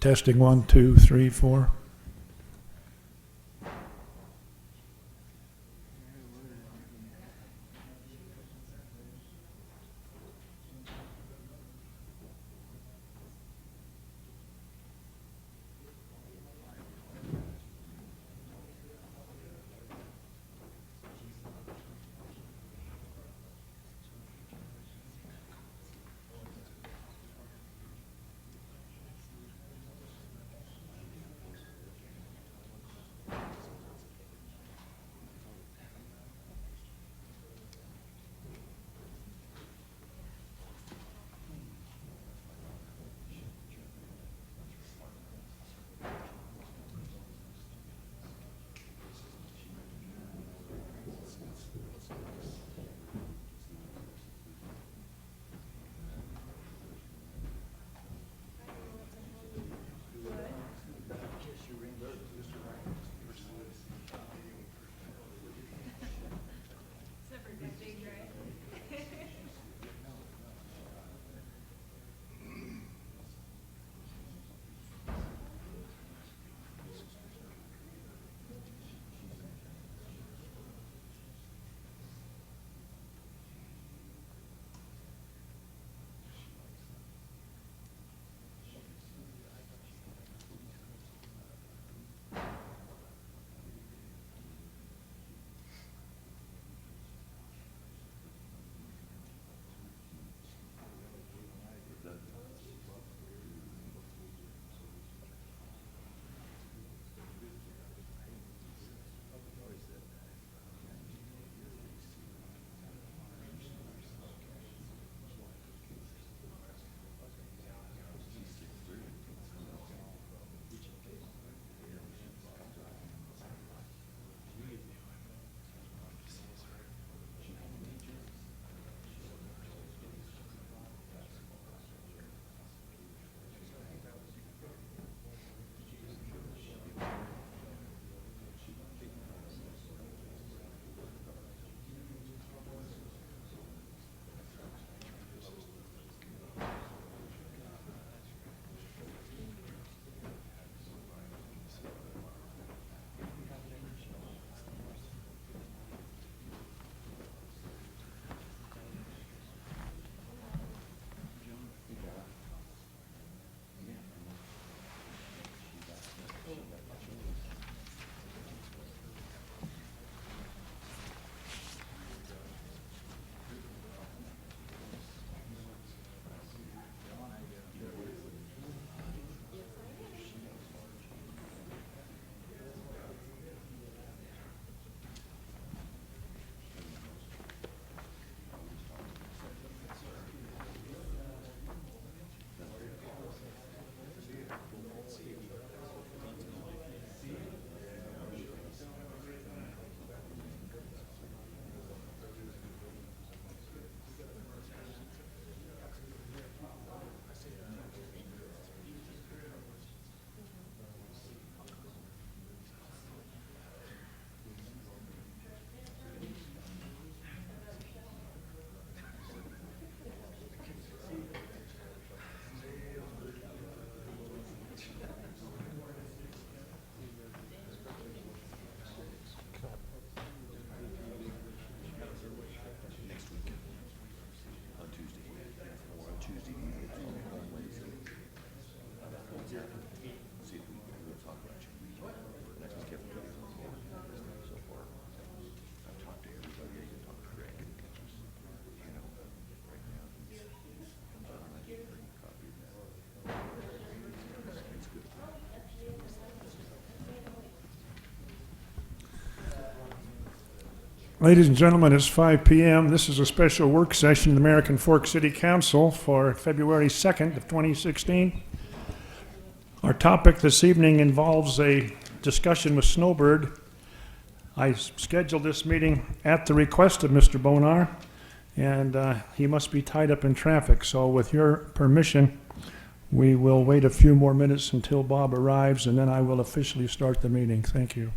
Testing 1, 2, 3, 4. Ladies and gentlemen, it's 5 p.m. This is a special work session of the American Fork City Council for February 2nd of 2016. Our topic this evening involves a discussion with Snowbird. I scheduled this meeting at the request of Mr. Bonar, and he must be tied up in traffic. So with your permission, we will wait a few more minutes until Bob arrives, and then I will officially start the meeting. Thank you.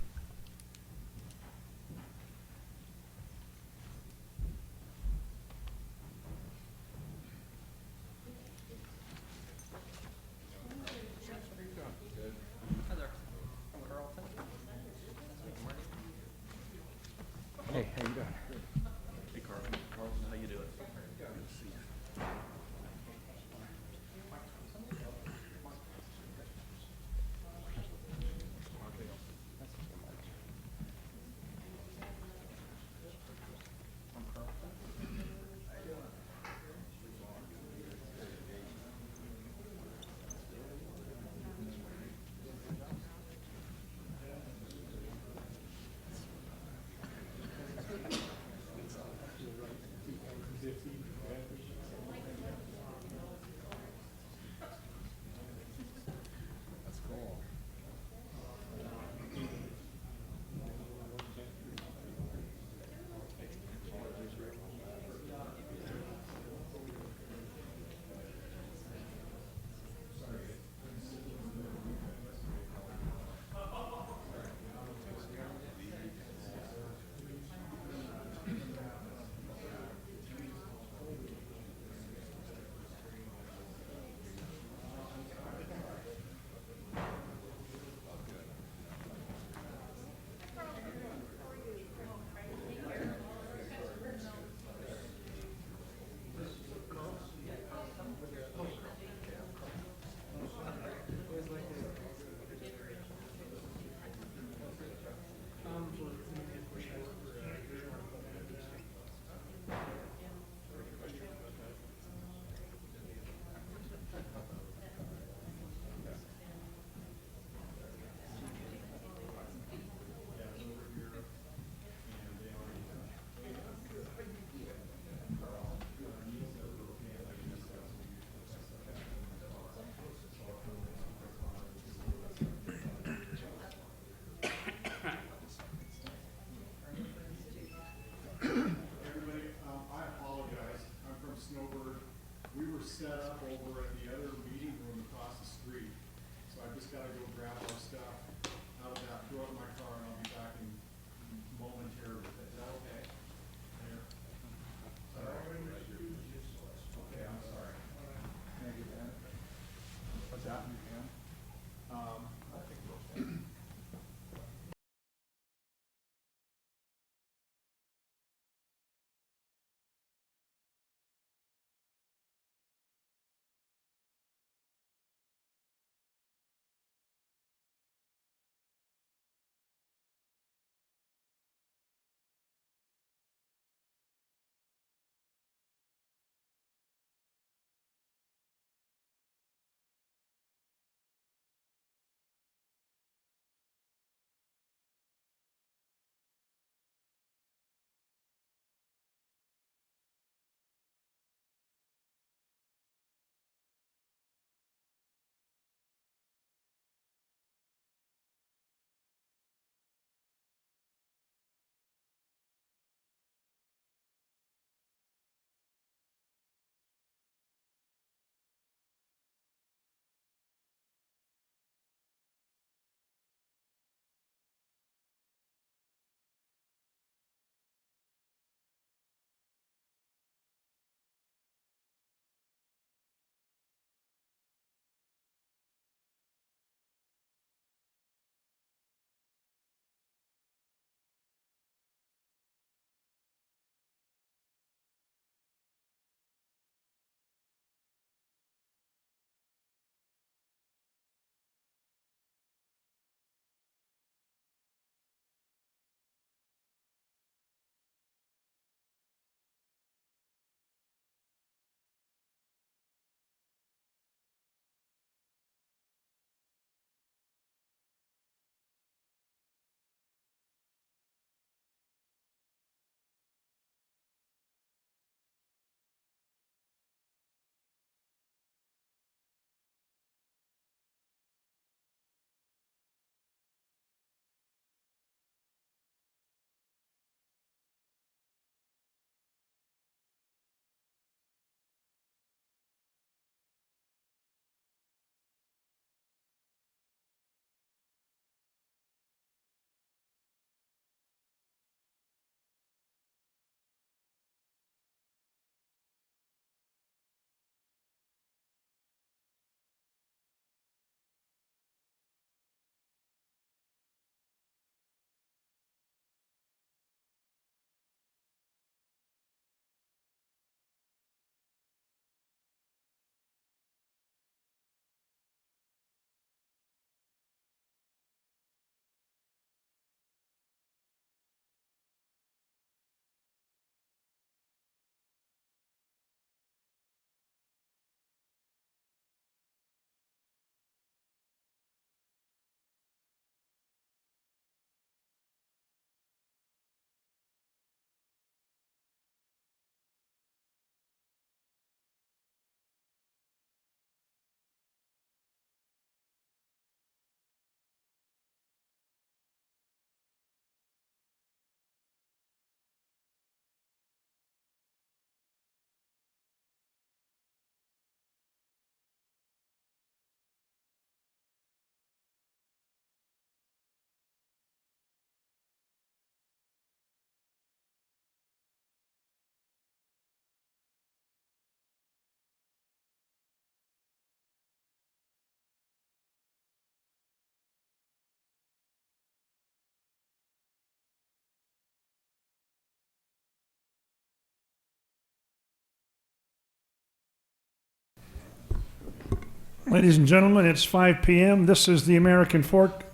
Ladies and gentlemen, it's 5 p.m. This is the American Fork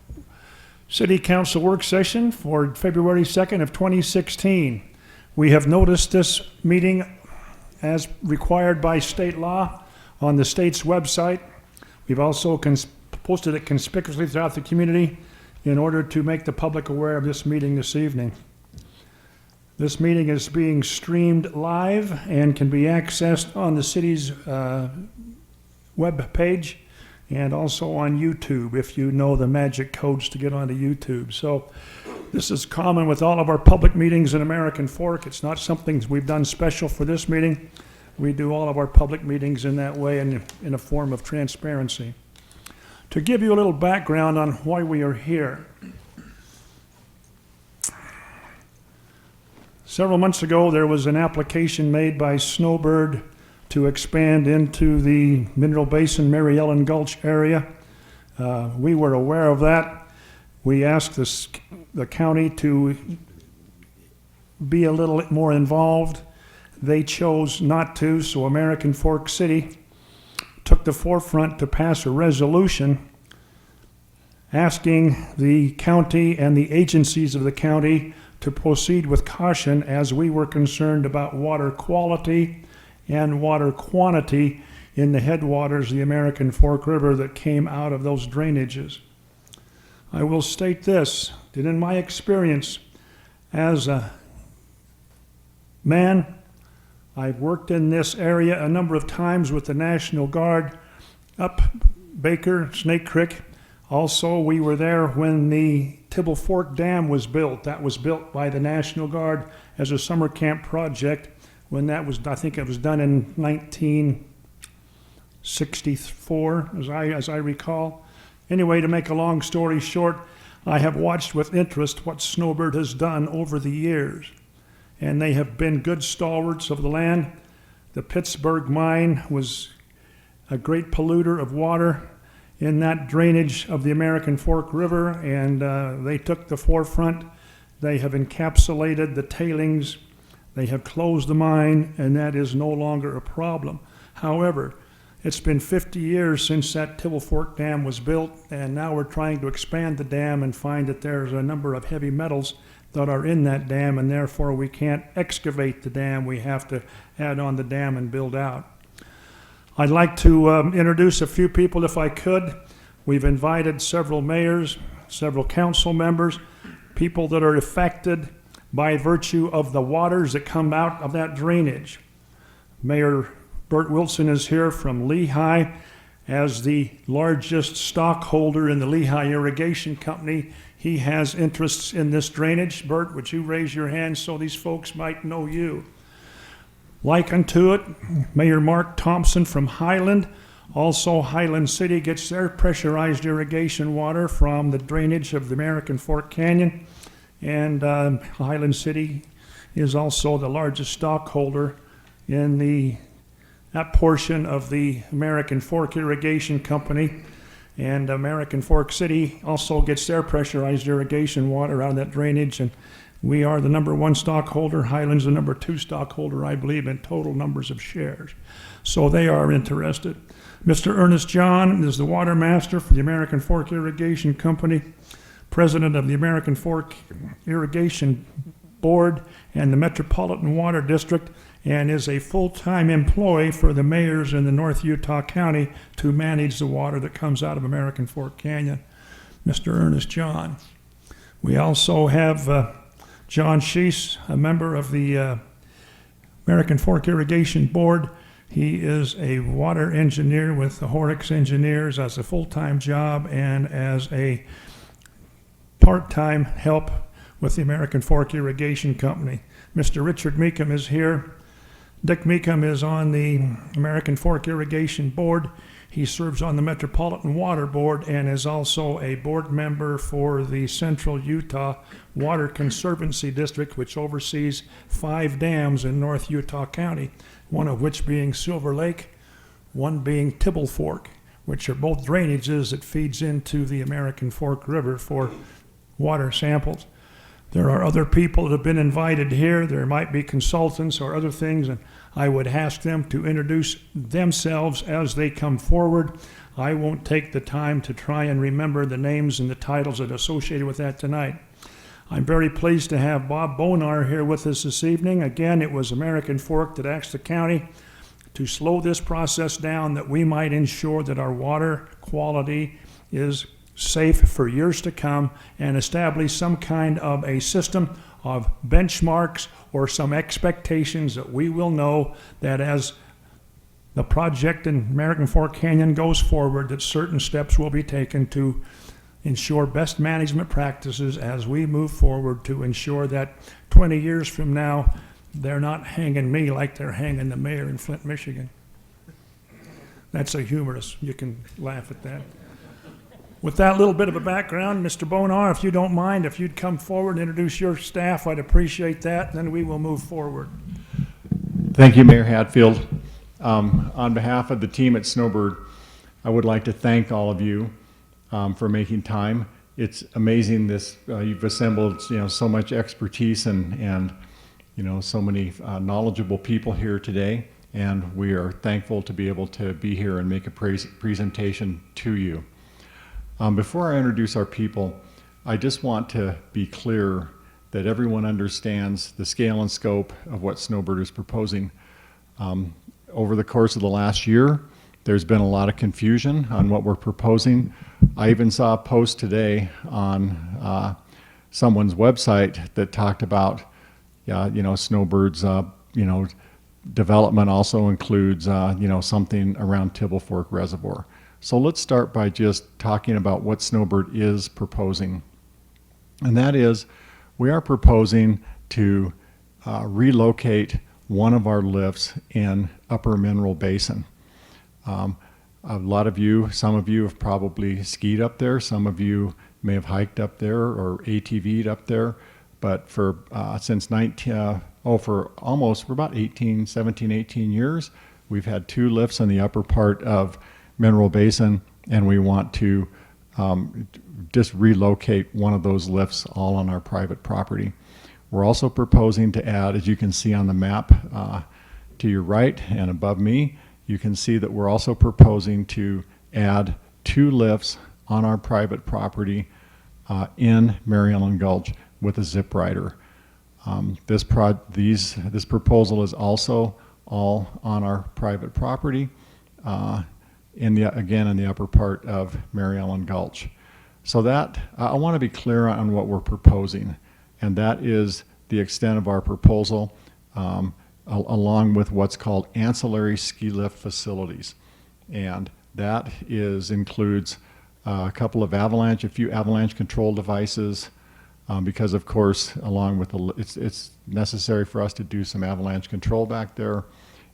City Council work session for February 2nd of 2016. We have noticed this meeting as required by state law on the state's website. We've also posted it conspicuously throughout the community in order to make the public aware of this meeting this evening. This meeting is being streamed live and can be accessed on the city's web page and also on YouTube if you know the magic codes to get onto YouTube. So this is common with all of our public meetings in American Fork. It's not something we've done special for this meeting. We do all of our public meetings in that way and in a form of transparency. To give you a little background on why we are here. Several months ago, there was an application made by Snowbird to expand into the Mineral Basin, Mary Ellen Gulch area. We were aware of that. We asked the county to be a little more involved. They chose not to, so American Fork City took the forefront to pass a resolution asking the county and the agencies of the county to proceed with caution as we were concerned about water quality and water quantity in the headwaters of the American Fork River that came out of those drainages. I will state this, that in my experience as a man, I've worked in this area a number of times with the National Guard up Baker, Snake Creek. Also, we were there when the Tibble Fork Dam was built. That was built by the National Guard as a summer camp project. When that was, I think it was done in 1964, as I recall. Anyway, to make a long story short, I have watched with interest what Snowbird has done over the years. And they have been good stalwarts of the land. The Pittsburgh mine was a great polluter of water in that drainage of the American Fork River, and they took the forefront. They have encapsulated the tailings. They have closed the mine, and that is no longer a problem. However, it's been 50 years since that Tibble Fork Dam was built, and now we're trying to expand the dam and find that there's a number of heavy metals that are in that dam, and therefore we can't excavate the dam. We have to add on the dam and build out. I'd like to introduce a few people if I could. We've invited several mayors, several council members, people that are affected by virtue of the waters that come out of that drainage. Mayor Bert Wilson is here from Lehigh as the largest stockholder in the Lehigh Irrigation Company. He has interests in this drainage. Bert, would you raise your hand so these folks might know you? Like unto it, Mayor Mark Thompson from Highland. Also, Highland City gets their pressurized irrigation water from the drainage of the American Fork Canyon. And Highland City is also the largest stockholder in that portion of the American Fork Irrigation Company. And American Fork City also gets their pressurized irrigation water out of that drainage. And we are the #1 stockholder. Highland's the #2 stockholder, I believe, in total numbers of shares. So they are interested. Mr. Ernest John is the water master for the American Fork Irrigation Company, president of the American Fork Irrigation Board and the Metropolitan Water District, and is a full-time employee for the mayors in the North Utah County to manage the water that comes out of American Fork Canyon. Mr. Ernest John. We also have John Sheese, a member of the American Fork Irrigation Board. He is a water engineer with the Horrocks Engineers as a full-time job and as a part-time help with the American Fork Irrigation Company. Mr. Richard Meekum is here. Dick Meekum is on the American Fork Irrigation Board. He serves on the Metropolitan Water Board and is also a board member for the Central Utah Water Conservancy District, which oversees 5 dams in North Utah County, one of which being Silver Lake, one being Tibble Fork, which are both drainages that feeds into the American Fork River for water samples. There are other people that have been invited here. There might be consultants or other things, and I would ask them to introduce themselves as they come forward. I won't take the time to try and remember the names and the titles that are associated with that tonight. I'm very pleased to have Bob Bonar here with us this evening. Again, it was American Fork that asked the county to slow this process down, that we might ensure that our water quality is safe for years to come, and establish some kind of a system of benchmarks or some expectations that we will know that as the project in American Fork Canyon goes forward, that certain steps will be taken to ensure best management practices as we move forward, to ensure that 20 years from now, they're not hanging me like they're hanging the mayor in Flint, Michigan. That's a humorous, you can laugh at that. With that little bit of a background, Mr. Bonar, if you don't mind, if you'd come forward and introduce your staff, I'd appreciate that, and then we will move forward. Thank you, Mayor Hatfield. On behalf of the team at Snowbird, I would like to thank all of you for making time. It's amazing this you've assembled so much expertise and so many knowledgeable people here today, and we are thankful to be able to be here and make a presentation to you. Before I introduce our people, I just want to be clear that everyone understands the scale and scope of what Snowbird is proposing. Over the course of the last year, there's been a lot of confusion on what we're proposing. I even saw a post today on someone's website that talked about, Snowbird's, development also includes, something around Tibble Fork Reservoir. So let's start by just talking about what Snowbird is proposing. And that is, we are proposing to relocate one of our lifts in Upper Mineral Basin. A lot of you, some of you have probably skied up there, some of you may have hiked up there or ATV'd up there, but for about 17, 18 years, we've had two lifts in the upper part of Mineral Basin, and we want to just relocate one of those lifts all on our private property. We're also proposing to add, as you can see on the map to your right and above me, you can see that we're also proposing to add two lifts on our private property in Mary Ellen Gulch with a zip rider. This proposal is also all on our private property. Again in the upper part of Mary Ellen Gulch. So that, I want to be clear on what we're proposing, and that is the extent of our proposal, along with what's called ancillary ski lift facilities. And that includes a few avalanche control devices, because of course, along with it's necessary for us to do some avalanche control back there,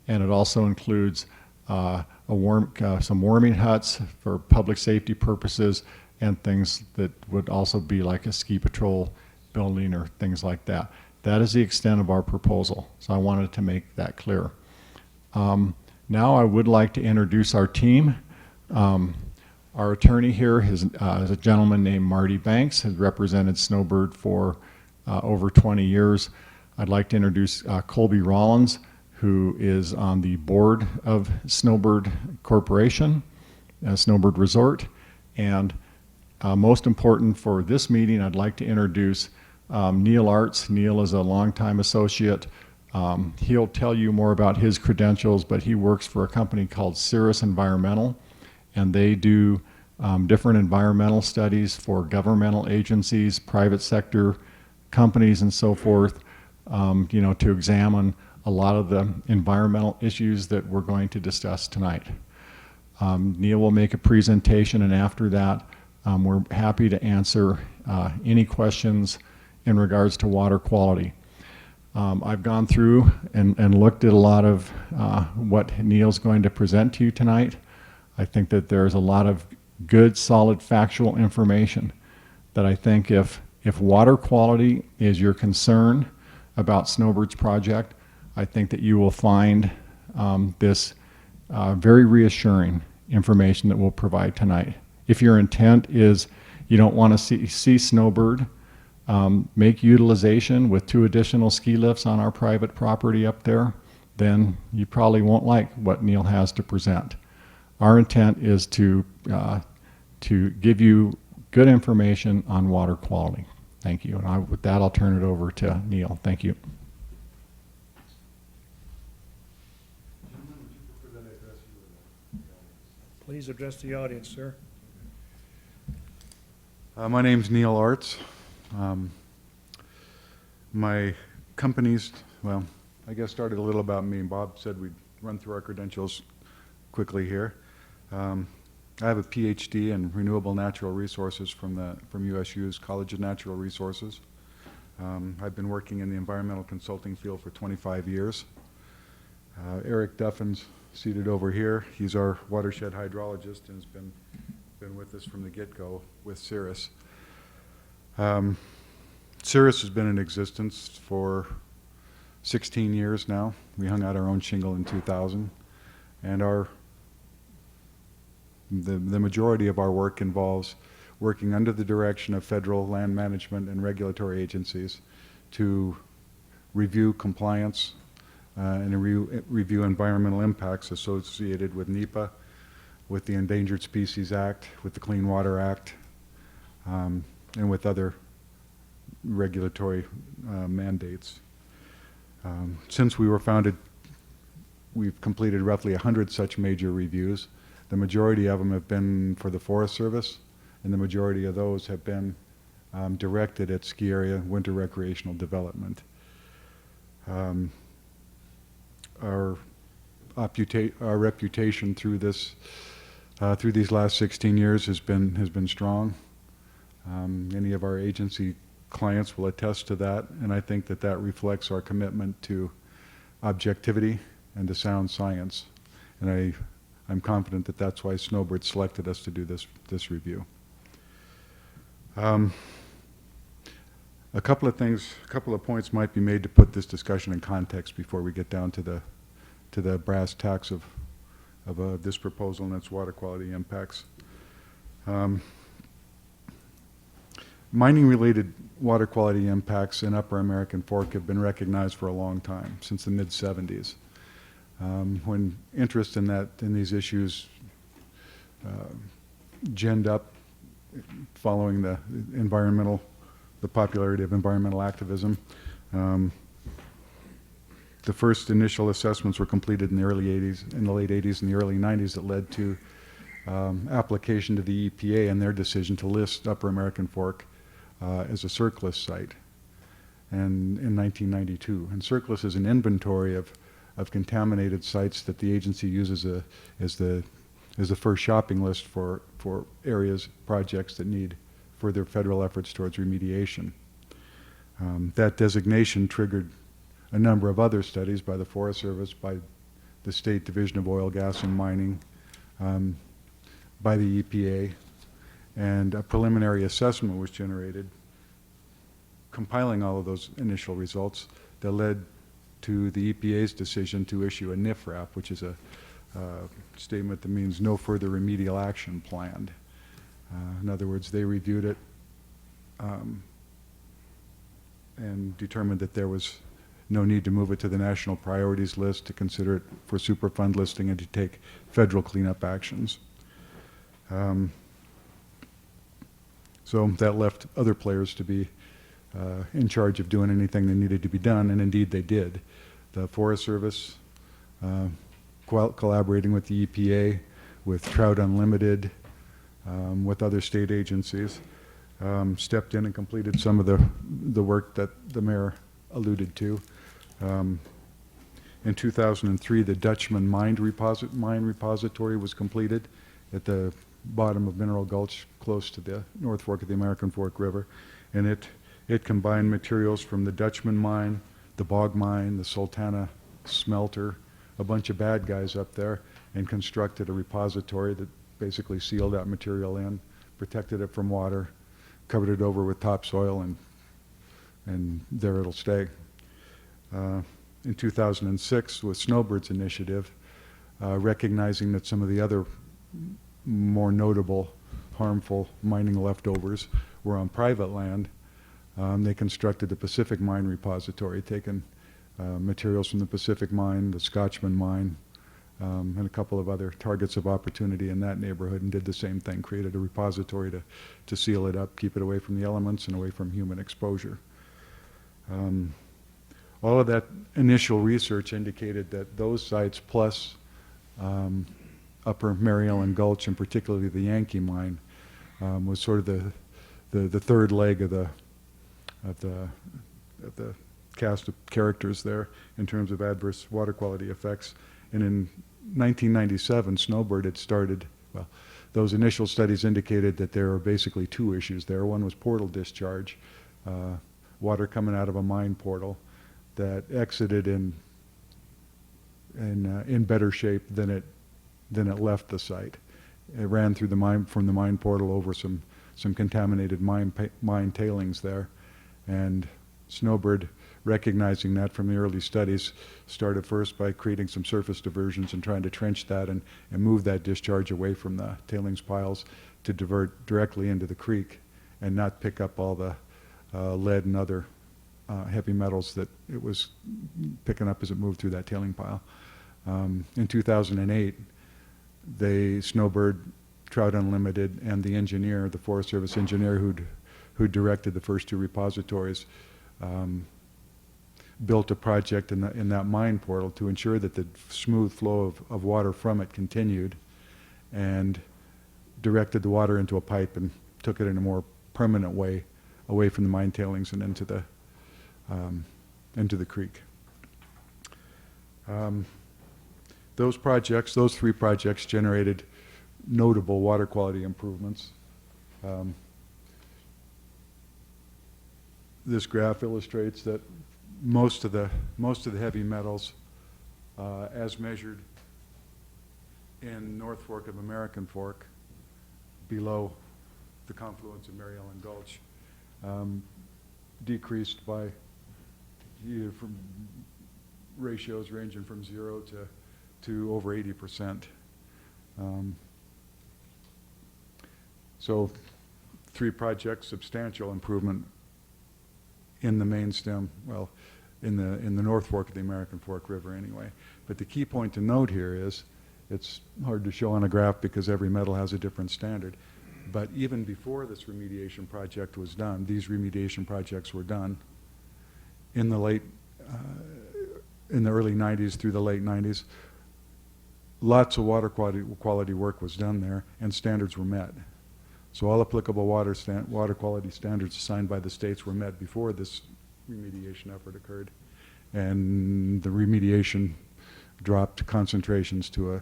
and it also includes some warming huts for public safety purposes, and things that would also be like a ski patrol building or things like that. That is the extent of our proposal, so I wanted to make that clear. Now I would like to introduce our team. Our attorney here is a gentleman named Marty Banks, has represented Snowbird for over 20 years. I'd like to introduce Colby Rollins, who is on the board of Snowbird Corporation, Snowbird Resort. And most important for this meeting, I'd like to introduce Neil Arts. Neil is a longtime associate. He'll tell you more about his credentials, but he works for a company called Cirrus Environmental, and they do different environmental studies for governmental agencies, private sector companies, and so forth, to examine a lot of the environmental issues that we're going to discuss tonight. Neil will make a presentation, and after that, we're happy to answer any questions in regards to water quality. I've gone through and looked at a lot of what Neil's going to present to you tonight. I think that there's a lot of good, solid, factual information that I think if water quality is your concern about Snowbird's project, I think that you will find this very reassuring information that we'll provide tonight. If your intent is you don't want to see Snowbird make utilization with 2 additional ski lifts on our private property up there, then you probably won't like what Neil has to present. Our intent is to give you good information on water quality. Thank you. And with that, I'll turn it over to Neil. Thank you. Please address the audience, sir. My name's Neil Arts. My company's, well, I guess started a little about me. Bob said we'd run through our credentials quickly here. I have a PhD in renewable natural resources from USU's College of Natural Resources. I've been working in the environmental consulting field for 25 years. Eric Duffin's seated over here. He's our watershed hydrologist and has been with us from the get-go with CIRRUS. CIRRUS has been in existence for 16 years now. We hung out our own shingle in 2000, and the majority of our work involves working under the direction of federal land management and regulatory agencies to review compliance and review environmental impacts associated with NEPA, with the Endangered Species Act, with the Clean Water Act, and with other regulatory mandates. Since we were founded, we've completed roughly 100 such major reviews. The majority of them have been for the Forest Service, and the majority of those have been directed at ski area winter recreational development. Our reputation through these last 16 years has been strong. Any of our agency clients will attest to that, and I think that reflects our commitment to objectivity and to sound science. And I'm confident that that's why Snowbird selected us to do this review. A couple of points might be made to put this discussion in context before we get down to the brass tacks of this proposal and its water quality impacts. Mining-related water quality impacts in Upper American Fork have been recognized for a long time, since the mid-70s. When interest in these issues ginned up following the popularity of environmental activism, the first initial assessments were completed in the late 80s and the early 90s that led to application to the EPA and their decision to list Upper American Fork as a CERCLAS site and in 1992. And CERCLAS is an inventory of contaminated sites that the agency uses as the first shopping list for areas, projects that need further federal efforts towards remediation. That designation triggered a number of other studies by the Forest Service, by the State Division of Oil, Gas, and Mining, by the EPA, and a preliminary assessment was generated, compiling all of those initial results that led to the EPA's decision to issue a NIFRAP, which is a statement that means no further remedial action planned. In other words, they reviewed it and determined that there was no need to move it to the national priorities list, to consider it for Superfund listing, and to take federal cleanup actions. So that left other players to be in charge of doing anything that needed to be done, and indeed they did. The Forest Service, collaborating with the EPA, with Trout Unlimited, with other state agencies, stepped in and completed some of the work that the mayor alluded to. In 2003, the Dutchman mine repository was completed at the bottom of Mineral Gulch, close to the North Fork of the American Fork River, and it combined materials from the Dutchman mine, the Bog mine, the Sultana smelter, a bunch of bad guys up there, and constructed a repository that basically sealed that material in, protected it from water, covered it over with topsoil, and there it'll stay. In 2006, with Snowbird's initiative, recognizing that some of the other more notable harmful mining leftovers were on private land, They constructed the Pacific Mine Repository, taking materials from the Pacific Mine, the Scotchman Mine, and a couple of other targets of opportunity in that neighborhood, and did the same thing, created a repository to seal it up, keep it away from the elements and away from human exposure. All of that initial research indicated that those sites plus Upper Mary Ellen Gulch, and particularly the Yankee Mine, was sort of the third leg of the cast of characters there in terms of adverse water quality effects. And in 1997, Snowbird had started, well, those initial studies indicated that there were basically two issues there. One was portal discharge, water coming out of a mine portal that exited in better shape than it left the site. It ran through the mine, from the mine portal over some contaminated mine tailings there, and Snowbird, recognizing that from the early studies, started first by creating some surface diversions and trying to trench that and move that discharge away from the tailings piles to divert directly into the creek and not pick up all the lead and other heavy metals that it was picking up as it moved through that tailing pile. In 2008, Snowbird, Trout Unlimited, and the engineer, the Forest Service engineer who directed the first two repositories, built a project in that mine portal to ensure that the smooth flow of water from it continued, and directed the water into a pipe and took it in a more permanent way away from the mine tailings and into the creek. Those three projects generated notable water quality improvements. This graph illustrates that most of the heavy metals, as measured in North Fork of American Fork, below the confluence of Mary Ellen Gulch, decreased by from ratios ranging from 0 to over 80%. So, three projects, substantial improvement in the main stem, well, in the North Fork of the American Fork River anyway. But the key point to note here is, it's hard to show on a graph because every metal has a different standard, but even before this remediation project was done, these remediation projects were done in the early 90s through the late 90s. Lots of water quality work was done there, and standards were met. So all applicable water quality standards assigned by the states were met before this remediation effort occurred, and the remediation dropped concentrations to a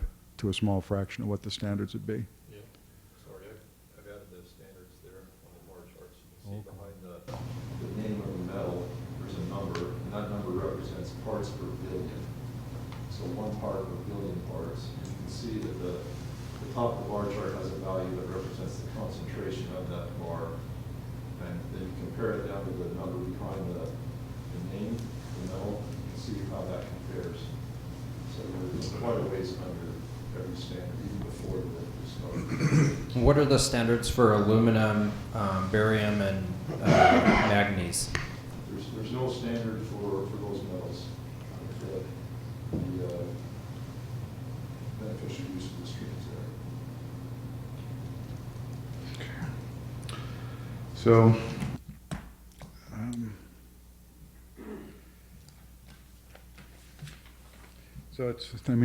small fraction of what the standards would be. Yeah, sorry, I've added those standards there on the bar charts. You can see behind the name of the metal, there's a number, and that number represents parts per billion. So 1 part per billion parts. And you can see that the top of the bar chart has a value that represents the concentration of that bar. And then you compare it down to the number behind the name, the metal, you can see how that compares. So there's quite a ways under every standard, even before the work was started. What are the standards for aluminum, barium, and manganese? There's no standard for those metals. For the beneficial use of the streams there. So,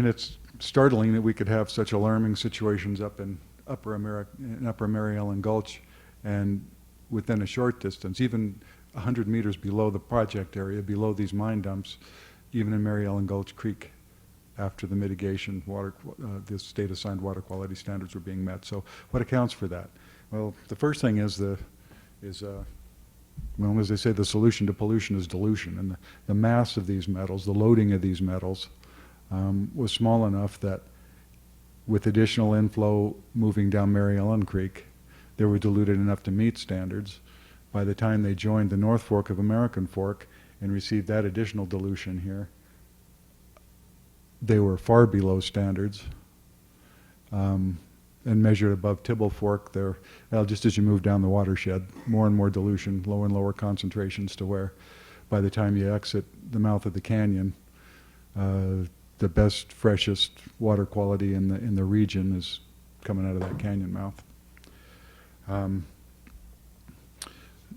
it's startling that we could have such alarming situations up in Upper Mary Ellen Gulch, and within a short distance, even 100 meters below the project area, below these mine dumps, even in Mary Ellen Gulch Creek, after the mitigation, the state-assigned water quality standards were being met. So, what accounts for that? Well, the first thing is well, as they say, the solution to pollution is dilution, and the mass of these metals, the loading of these metals, was small enough that with additional inflow moving down Mary Ellen Creek, they were diluted enough to meet standards. By the time they joined the North Fork of American Fork and received that additional dilution here, they were far below standards. and measured above Tibble Fork, just as you move down the watershed, more and more dilution, lower and lower concentrations to where by the time you exit the mouth of the canyon, the best, freshest water quality in the region is coming out of that canyon mouth.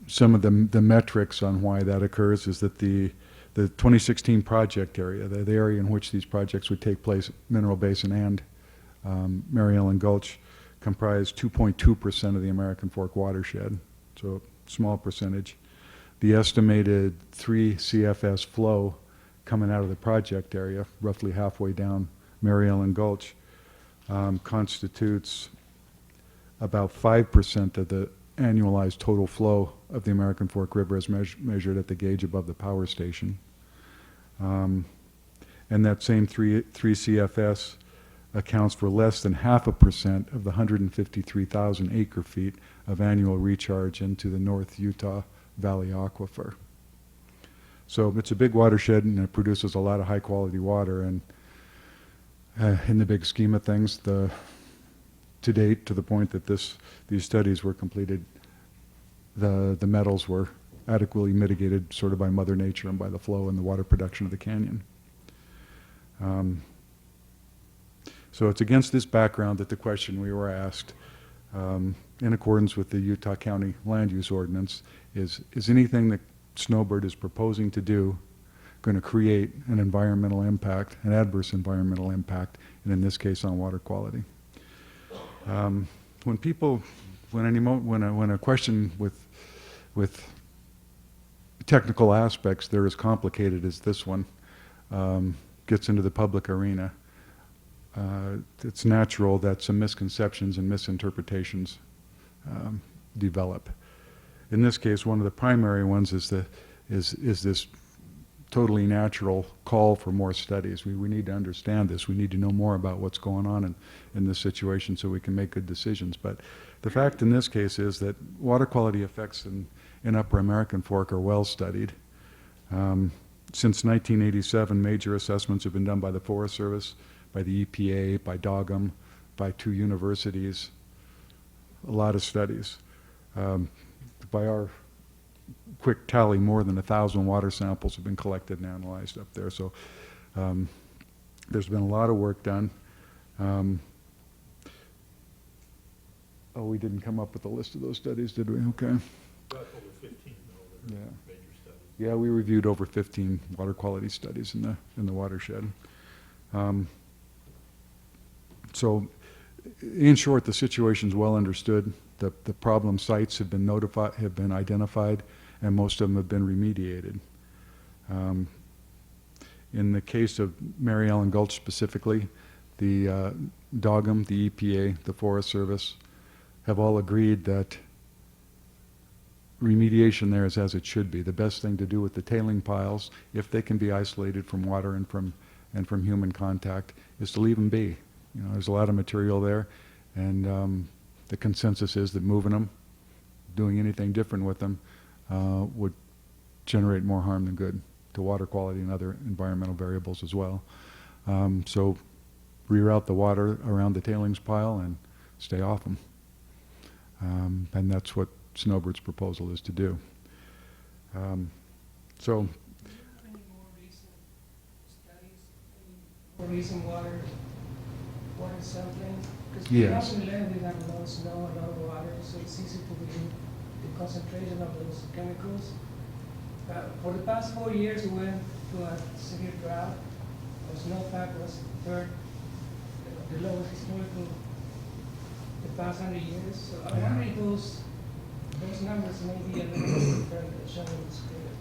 Some of the metrics on why that occurs is that the 2016 project area, the area in which these projects would take place, Mineral Basin and Mary Ellen Gulch, comprised 2.2% of the American Fork watershed, so small percentage. The estimated 3 CFS flow coming out of the project area, roughly halfway down Mary Ellen Gulch, constitutes about 5% of the annualized total flow of the American Fork River as measured at the gauge above the power station. And that same 3 CFS accounts for less than 0.5% of the 153,000 acre feet of annual recharge into the North Utah Valley Aquifer. So it's a big watershed and it produces a lot of high quality water, and in the big scheme of things, to date, to the point that these studies were completed, the metals were adequately mitigated sort of by Mother Nature and by the flow and the water production of the canyon. So it's against this background that the question we were asked, in accordance with the Utah County Land Use Ordinance, is anything that Snowbird is proposing to do going to create an environmental impact, an adverse environmental impact, and in this case on water quality? When a question with technical aspects, they're as complicated as this one, gets into the public arena, it's natural that some misconceptions and misinterpretations develop. In this case, one of the primary ones is this totally natural call for more studies. We need to understand this. We need to know more about what's going on in this situation so we can make good decisions. But the fact in this case is that water quality effects in Upper American Fork are well studied. Since 1987, major assessments have been done by the Forest Service, by the EPA, by DOGM, by 2 universities, a lot of studies. By our quick tally, more than 1,000 water samples have been collected and analyzed up there. So there's been a lot of work done. We didn't come up with a list of those studies, did we? Okay. Over 15, Yeah. major studies. Yeah, we reviewed over 15 water quality studies in the watershed. So, in short, the situation's well understood. The problem sites have been identified, and most of them have been remediated. In the case of Mary Ellen Gulch specifically, the DOGM, the EPA, the Forest Service have all agreed that remediation there is as it should be. The best thing to do with the tailing piles, if they can be isolated from water and from human contact, is to leave them be. You know, there's a lot of material there, and the consensus is that moving them, doing anything different with them, would generate more harm than good to water quality and other environmental variables as well. So reroute the water around the tailings pile and stay off them. And that's what Snowbird's proposal is to do. So Any more recent studies, any more recent water sampling? Because Yes. in land we have a lot of snow, a lot of water, so it's easy to read the concentration of those chemicals. For the past 4 years, we went to a severe drought. Our snowpack was third, the lowest historical the past 100 years. So I wonder if those numbers may be a little bit different than shown in the scale.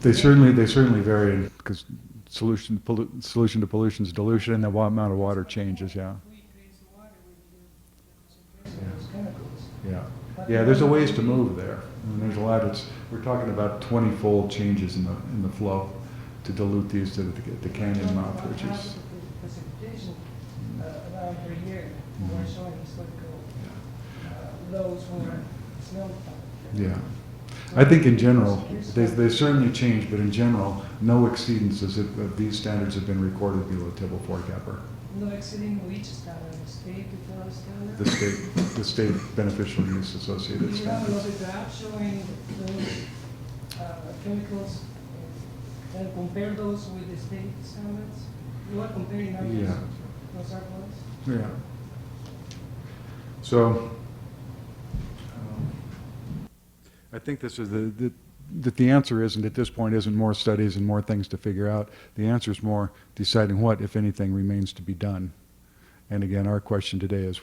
they certainly vary, because solution to pollution is dilution, and the amount of water changes. Yeah. We increase the water with the concentration of those chemicals. Yeah. Yeah. There's a ways to move there. I mean, there's a lot. We're talking about 20-fold changes in the flow to dilute these to the canyon mouth, which is. Precipitation around per year. We're showing historical lows for snowpack. Yeah. I think in general, they certainly change, but in general, no exceedances of these standards have been recorded below table 4 capper. No exceeding which standard, state before standard? The state beneficial use associated Do you have standards. another graph showing those chemicals and compare those with the state standards? You are comparing numbers? Yeah. Those are ones? Yeah. So, I think this is that the answer isn't, at this point, isn't more studies and more things to figure out. The answer is more deciding what, if anything, remains to be done. And again, our question today is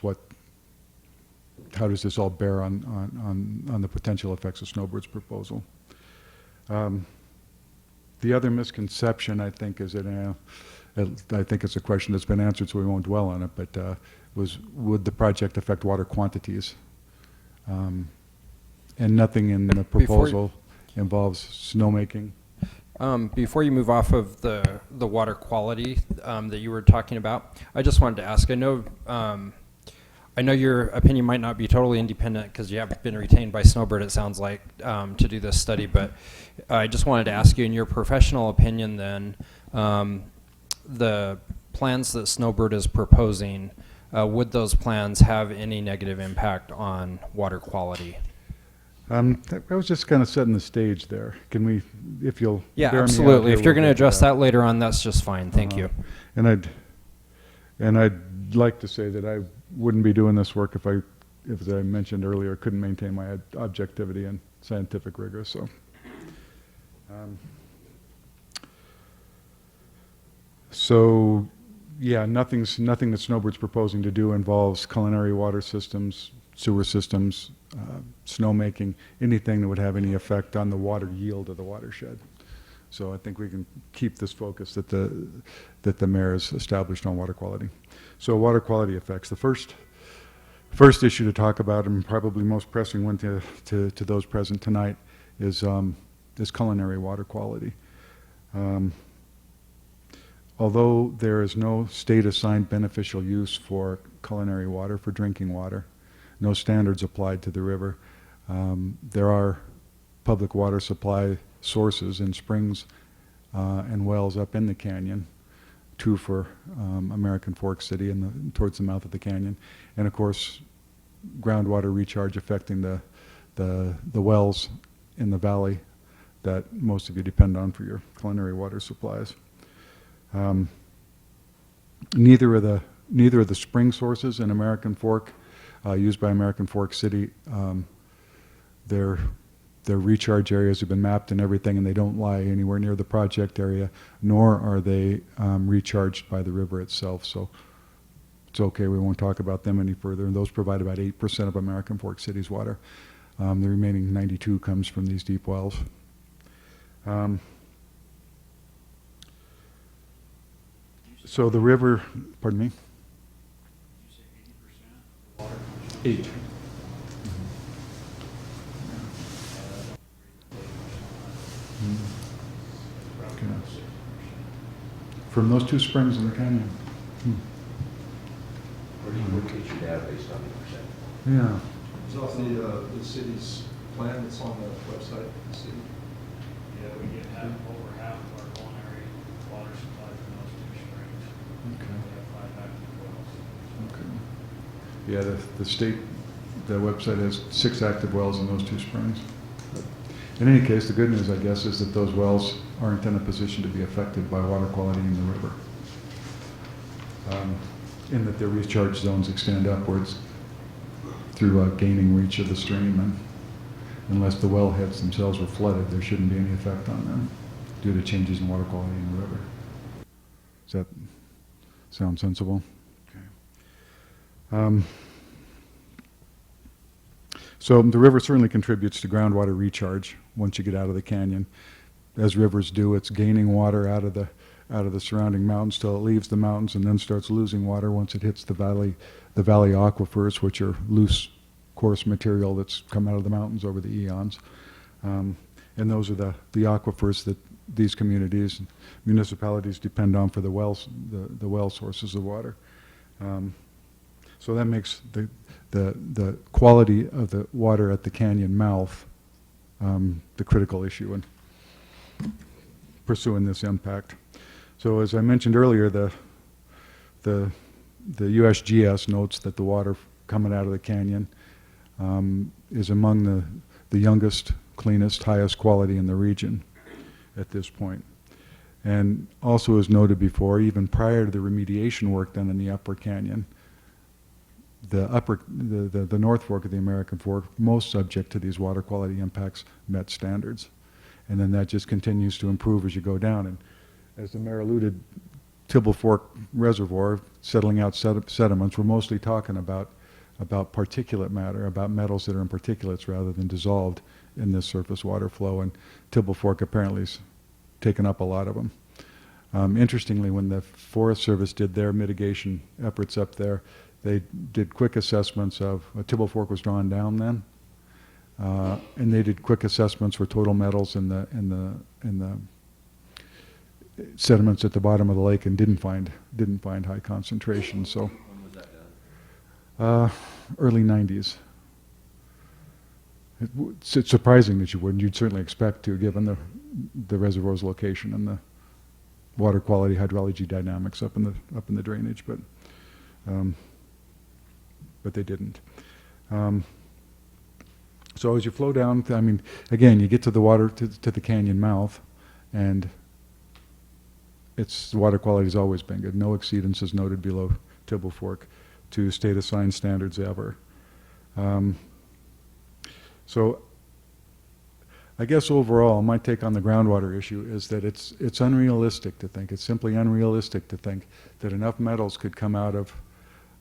how does this all bear on the potential effects of Snowbird's proposal? The other misconception, I think, is that, I think it's a question that's been answered, so we won't dwell on it, but would the project affect water quantities? And nothing in the proposal involves snowmaking. Before you move off of the water quality that you were talking about, I just wanted to ask, I know your opinion might not be totally independent because you have been retained by Snowbird, it sounds like, to do this study, but I just wanted to ask you, in your professional opinion then, the plans that Snowbird is proposing, would those plans have any negative impact on water quality? I was just kind of setting the stage there. Can we, if you'll Yeah, bear me out absolutely. here, If you're we'll going to get to address that later on, that's just fine. Thank you. And I'd like to say that I wouldn't be doing this work if as I mentioned earlier, couldn't maintain my objectivity and scientific rigor. So, yeah, nothing that Snowbird's proposing to do involves culinary water systems, sewer systems, snowmaking, anything that would have any effect on the water yield of the watershed. So I think we can keep this focus that the mayor has established on water quality. So water quality effects. The first issue to talk about, and probably most pressing one to those present tonight, is culinary water quality. Although there is no state-assigned beneficial use for culinary water, for drinking water, no standards applied to the river, there are public water supply sources and springs and wells up in the canyon, 2 for American Fork City and towards the mouth of the canyon, and of course groundwater recharge affecting the wells in the valley that most of you depend on for your culinary water supplies. Neither of the spring sources in American Fork used by American Fork City, their recharge areas have been mapped and everything, and they don't lie anywhere near the project area, nor are they recharged by the river itself. So it's okay, we won't talk about them any further. And those provide about 8% of American Fork City's water. The remaining 92 comes from these deep wells. So the river, pardon me? 8. Okay. From those 2 springs in the canyon. Where do you locate your data based on the percent? Yeah. It's off the city's plan that's on the website of the city. Yeah, we get over half of our culinary water supply from those 2 springs. Okay. We have 5 active wells. Okay. Yeah, the state, the website has 6 active wells in those 2 springs. In any case, the good news, I guess, is that those wells aren't in a position to be affected by water quality in the river. In that their recharge zones extend upwards through gaining reach of the stream, and unless the wellheads themselves were flooded, there shouldn't be any effect on them due to changes in water quality in the river. Does that sound sensible? Okay. So the river certainly contributes to groundwater recharge once you get out of the canyon. As rivers do, it's gaining water out of the surrounding mountains till it leaves the mountains and then starts losing water once it hits the valley aquifers, which are loose, coarse material that's come out of the mountains over the eons. And those are the aquifers that these communities, municipalities depend on for the wells, the well sources of water. So that makes the quality of the water at the canyon mouth the critical issue in pursuing this impact. So as I mentioned earlier, the USGS notes that the water coming out of the canyon is among the youngest, cleanest, highest quality in the region at this point. And also as noted before, even prior to the remediation work done in the upper canyon, the North Fork of the American Fork, most subject to these water quality impacts, met standards. And then that just continues to improve as you go down. And as the mayor alluded, Tibble Fork Reservoir, settling out sediments, we're mostly talking about particulate matter, about metals that are in particulates rather than dissolved in this surface water flow. And Tibble Fork apparently is taken up a lot of them. Interestingly, when the Forest Service did their mitigation efforts up there, they did quick assessments of, Tibble Fork was drawn down then, and they did quick assessments for total metals in the sediments at the bottom of the lake and didn't find high concentration. So When was that done? early 90s. It's surprising that you wouldn't. You'd certainly expect to, given the reservoir's location and the water quality, hydrology dynamics up in the drainage, but they didn't. So as you flow down, I mean, again, you get to the water to the canyon mouth, and the water quality has always been good. No exceedances noted below Tibble Fork to state assigned standards ever. So I guess overall, my take on the groundwater issue is that it's unrealistic to think, it's simply unrealistic to think that enough metals could come out of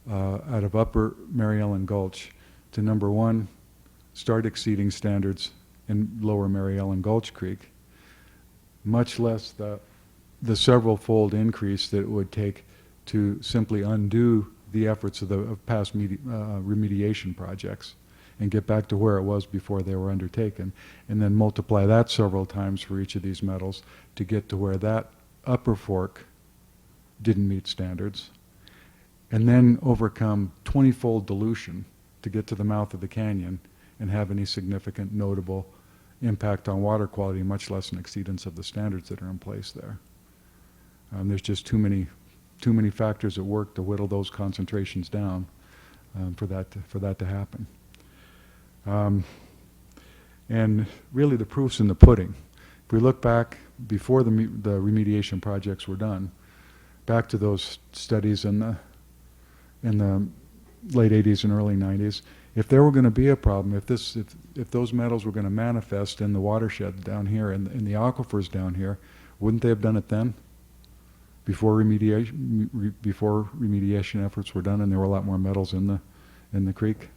upper Mary Ellen Gulch to, number one, start exceeding standards in lower Mary Ellen Gulch Creek, much less the several-fold increase that it would take to simply undo the efforts of past remediation projects and get back to where it was before they were undertaken, and then multiply that several times for each of these metals to get to where that upper fork didn't meet standards, and then overcome 20-fold dilution to get to the mouth of the canyon and have any significant notable impact on water quality, much less an exceedance of the standards that are in place there. There's just too many factors at work to whittle those concentrations down for that to happen. And really the proof's in the pudding. If we look back before the remediation projects were done, back to those studies in the late 80s and early 90s, if there were going to be a problem, if those metals were going to manifest in the watershed down here, in the aquifers down here, wouldn't they have done it then? Before remediation efforts were done, and there were a lot more metals in the creek.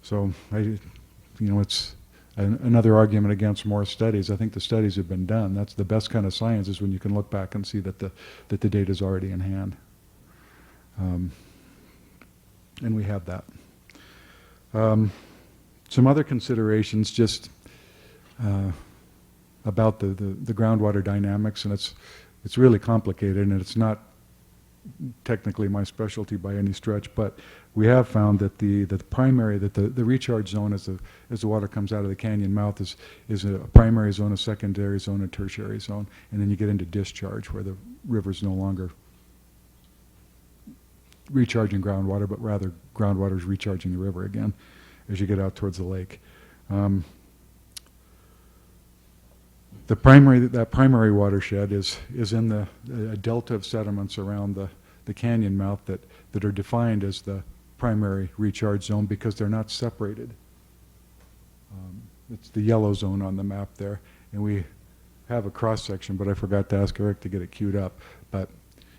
So it's another argument against more studies. I think the studies have been done. That's the best kind of science, is when you can look back and see that the data is already in hand. And we have that. Some other considerations just about the groundwater dynamics, and it's really complicated, and it's not technically my specialty by any stretch, but we have found that the recharge zone as the water comes out of the canyon mouth is a primary zone, a secondary zone, a tertiary zone, and then you get into discharge where the river's no longer recharging groundwater, but rather groundwater is recharging the river again as you get out towards the lake. That primary watershed is in a delta of sediments around the canyon mouth that are defined as the primary recharge zone because they're not separated. It's the yellow zone on the map there, and we have a cross section, but I forgot to ask Eric to get it queued up. But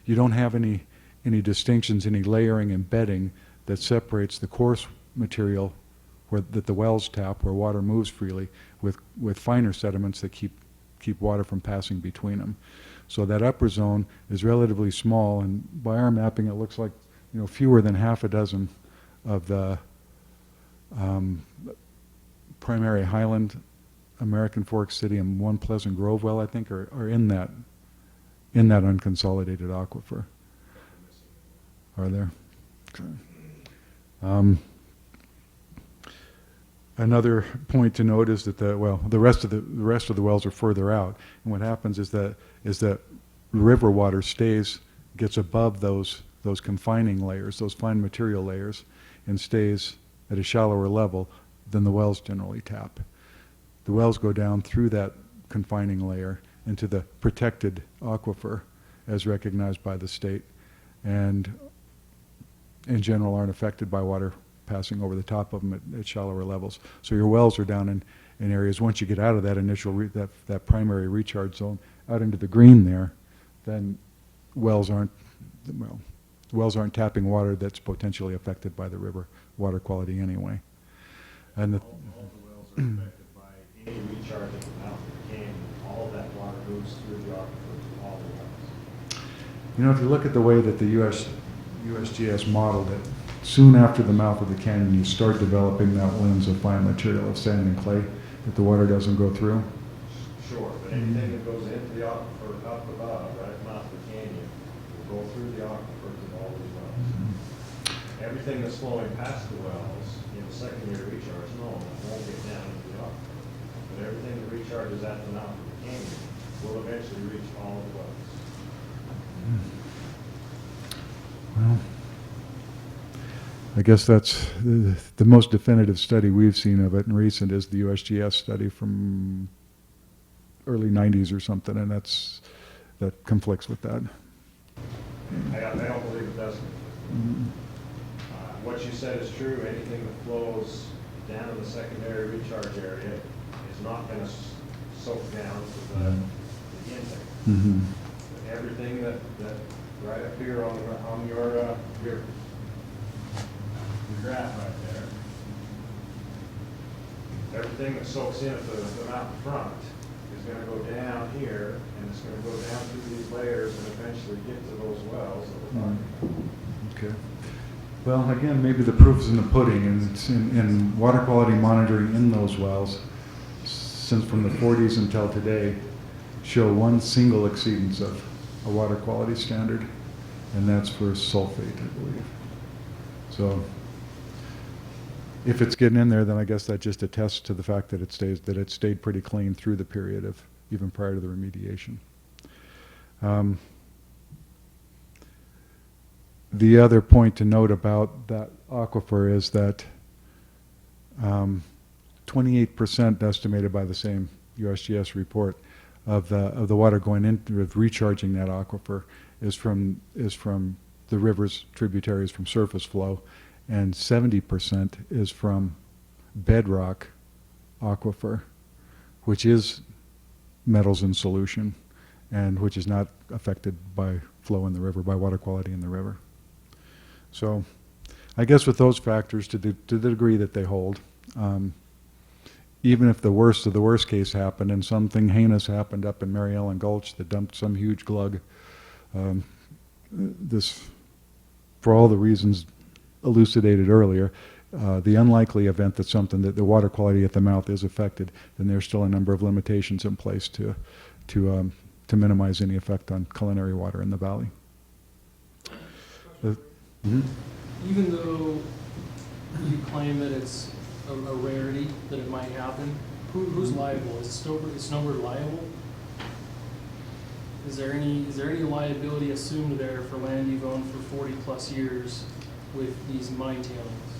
you don't have any distinctions, any layering and bedding that separates the coarse material that the wells tap, where water moves freely, with finer sediments that keep water from passing between them. So that upper zone is relatively small, and by our mapping, it looks like fewer than half a dozen of the primary Highland, American Fork City, and one Pleasant Grove well, I think, are in that unconsolidated aquifer. Are there? Okay. Another point to note is that the rest of the wells are further out, and what happens is that river water gets above those confining layers, those fine material layers, and stays at a shallower level than the wells generally tap. The wells go down through that confining layer into the protected aquifer as recognized by the state, and in general aren't affected by water passing over the top of them at shallower levels. So your wells are down in areas, once you get out of that initial, that primary recharge zone, out into the green there, then wells aren't tapping water that's potentially affected by the river water quality anyway. And the, All the wells are affected by any recharge at the mouth of the canyon. All of that water moves through the aquifer to all the wells. you know, if you look at the way that the USGS modeled it, soon after the mouth of the canyon, you start developing that lens of fine material of sand and clay that the water doesn't go through. Sure, but anything that goes into the aquifer up above, right at the mouth of the canyon, will go through the aquifer to all these wells. Everything that's flowing past the wells in the secondary recharge, no, it won't get down into the aquifer. But everything that recharges at the mouth of the canyon will eventually reach all the wells. Well, I guess that's the most definitive study we've seen of it in recent is the USGS study from early 90s or something, and that conflicts with that. I don't believe it does. What you said is true. Anything that flows down in the secondary recharge area is not going to soak down to the intake. Mm-hmm. Everything that right up here on your graph right there, everything that soaks in at the mouth front is going to go down here, and it's going to go down through these layers and eventually get to those wells that we're talking about. Okay. Well, again, maybe the proof is in the pudding, and it's in water quality monitoring in those wells, since from the 40s until today, show one single exceedance of a water quality standard, and that's for sulfate, I believe. So, if it's getting in there, then I guess that just attests to the fact that it stayed pretty clean through the period of even prior to the remediation. The other point to note about that aquifer is that 28% estimated by the same USGS report of the water going into recharging that aquifer is from the river's tributaries from surface flow, and 70% is from bedrock aquifer, which is metals in solution and which is not affected by flow in the river, by water quality in the river. So I guess with those factors, to the degree that they hold, even if the worst of the worst case happened and something heinous happened up in Mary Ellen Gulch that dumped some huge glug, this, for all the reasons elucidated earlier, the unlikely event that something that the water quality at the mouth is affected, then there's still a number of limitations in place to minimize any effect on culinary water in the valley. Even though you claim that it's a rarity that it might happen, who's liable? Is Snowbird liable? Is there any liability assumed there for land you've owned for 40 plus years with these mine tailings?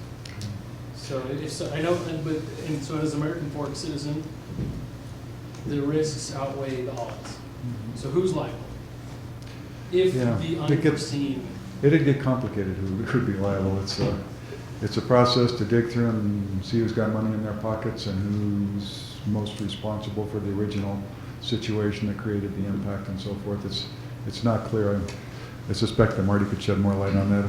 So if so, I know, and so as an American Fork citizen, the risks outweigh the odds. So who's liable? If the unforeseen. It'd get complicated who would be liable. It's a process to dig through and see who's got money in their pockets and who's most responsible for the original situation that created the impact and so forth. It's not clear. I suspect that Marty could shed more light on that.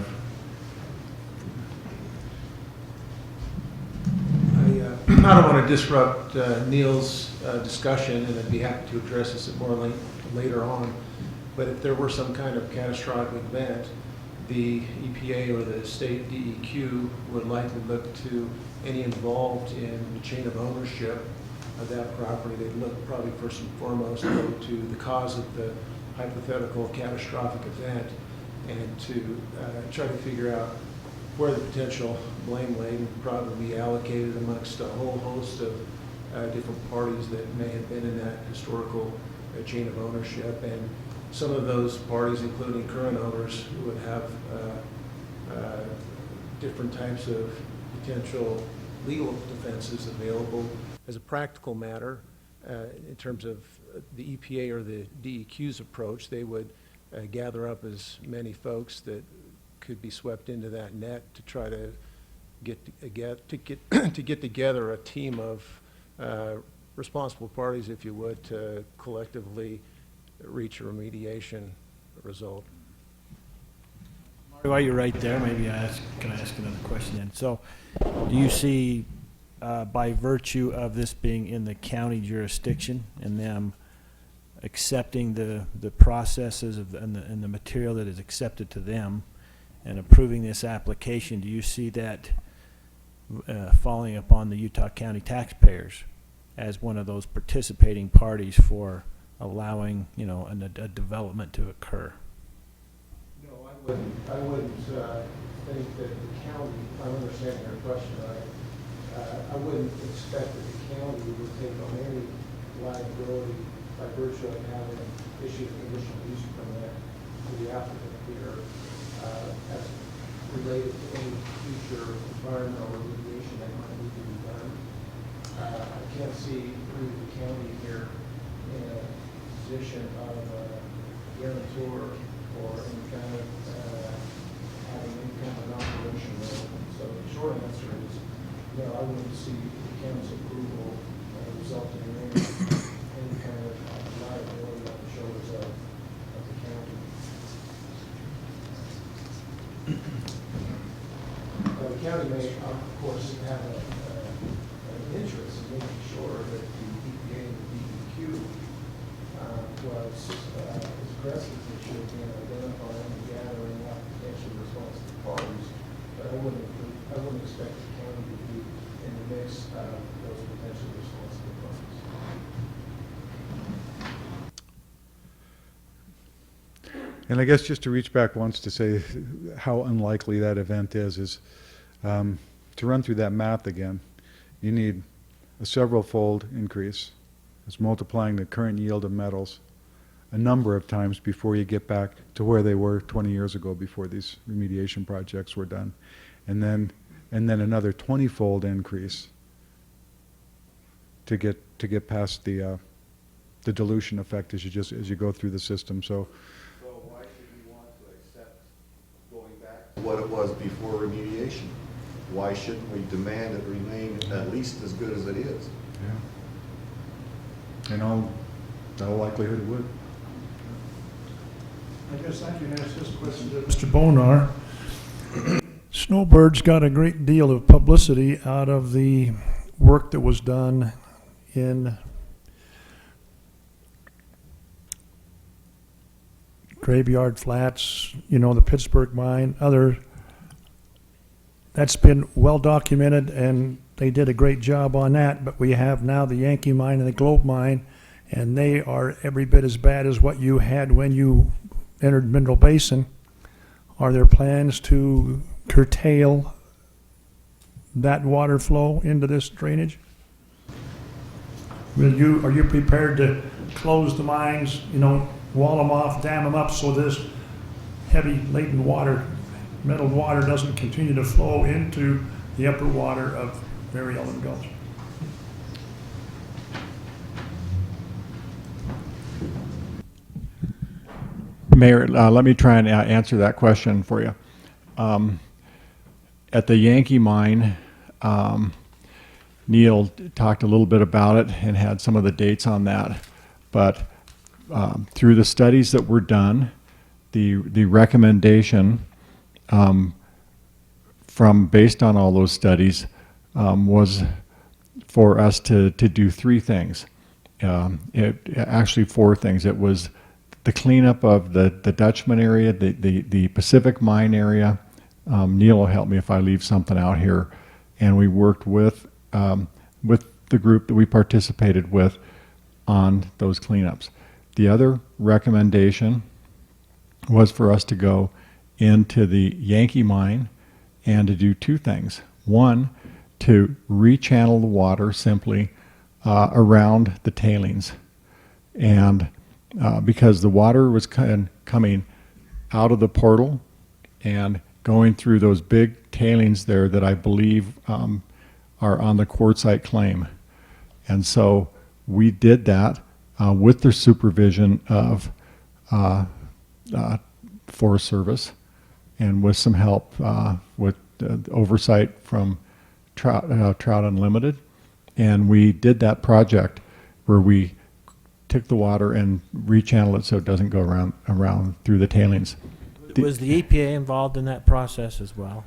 I don't want to disrupt Neil's discussion, and I'd be happy to address this at more later on. But if there were some kind of catastrophic event, the EPA or the state DEQ would likely look to any involved in the chain of ownership of that property. They'd look probably first and foremost to the cause of the hypothetical catastrophic event and to try to figure out where the potential blame lay would probably be allocated amongst a whole host of different parties that may have been in that historical chain of ownership. And some of those parties, including current owners, would have different types of potential legal defenses available. As a practical matter, in terms of the EPA or the DEQ's approach, they would gather up as many folks that could be swept into that net to try to get together a team of responsible parties, if you would, to collectively reach a remediation result. While you're right there, maybe can I ask another question then? So, do you see, by virtue of this being in the county jurisdiction and them accepting the processes and the material that is accepted to them and approving this application, do you see that falling upon the Utah County taxpayers as one of those participating parties for allowing, a development to occur? No, I wouldn't think that the county, I'm understanding your question, I wouldn't expect that the county would take on any liability by virtue of having issued a conditional use permit to the applicant here as related to any future environmental remediation that might need to be done. I can't see the county here in a position of guarantor or any kind of having any kind of an operation role. So the short answer is, no, I wouldn't see the county's approval resulting in any kind of liability on the shoulders of the county. Now, the county may, of course, have an interest in making sure that the EPA and the DEQ was as aggressive as they should be in identifying and gathering up potentially responsible parties. But I wouldn't expect the county to be in the mix of those potentially responsible parties. And I guess just to reach back once to say how unlikely that event is to run through that math again, you need a several-fold increase. It's multiplying the current yield of metals a number of times before you get back to where they were 20 years ago before these remediation projects were done. And then another 20-fold increase to get past the dilution effect as you go through the system. So why should we want to accept going back to what it was before remediation? Why shouldn't we demand it remain at least as good as it is? yeah, in all likelihood it would. I guess I can ask this question to Mr. Bonar. Snowbird's got a great deal of publicity out of the work that was done in Graveyard Flats, the Pittsburgh mine, that's been well documented, and they did a great job on that. But we have now the Yankee mine and the Globe mine, and they are every bit as bad as what you had when you entered Mineral Basin. Are there plans to curtail that water flow into this drainage? Are you prepared to close the mines, wall them off, dam them up so this heavy laden water, metal water, doesn't continue to flow into the upper water of Mary Ellen Gulch? Mayor, let me try and answer that question for you. At the Yankee mine, Neil talked a little bit about it and had some of the dates on that. But through the studies that were done, the recommendation based on all those studies was for us to do three things. Actually, four things. It was the cleanup of the Dutchman area, the Pacific mine area. Neil will help me if I leave something out here. And we worked with the group that we participated with on those cleanups. The other recommendation was for us to go into the Yankee mine and to do two things. One, to rechannel the water simply around the tailings. And because the water was coming out of the portal and going through those big tailings there that I believe are on the quartzite claim. And so we did that with the supervision of Forest Service and with some help with oversight from Trout Unlimited. And we did that project where we took the water and rechanneled it so it doesn't go around through the tailings. Was the EPA involved in that process as well?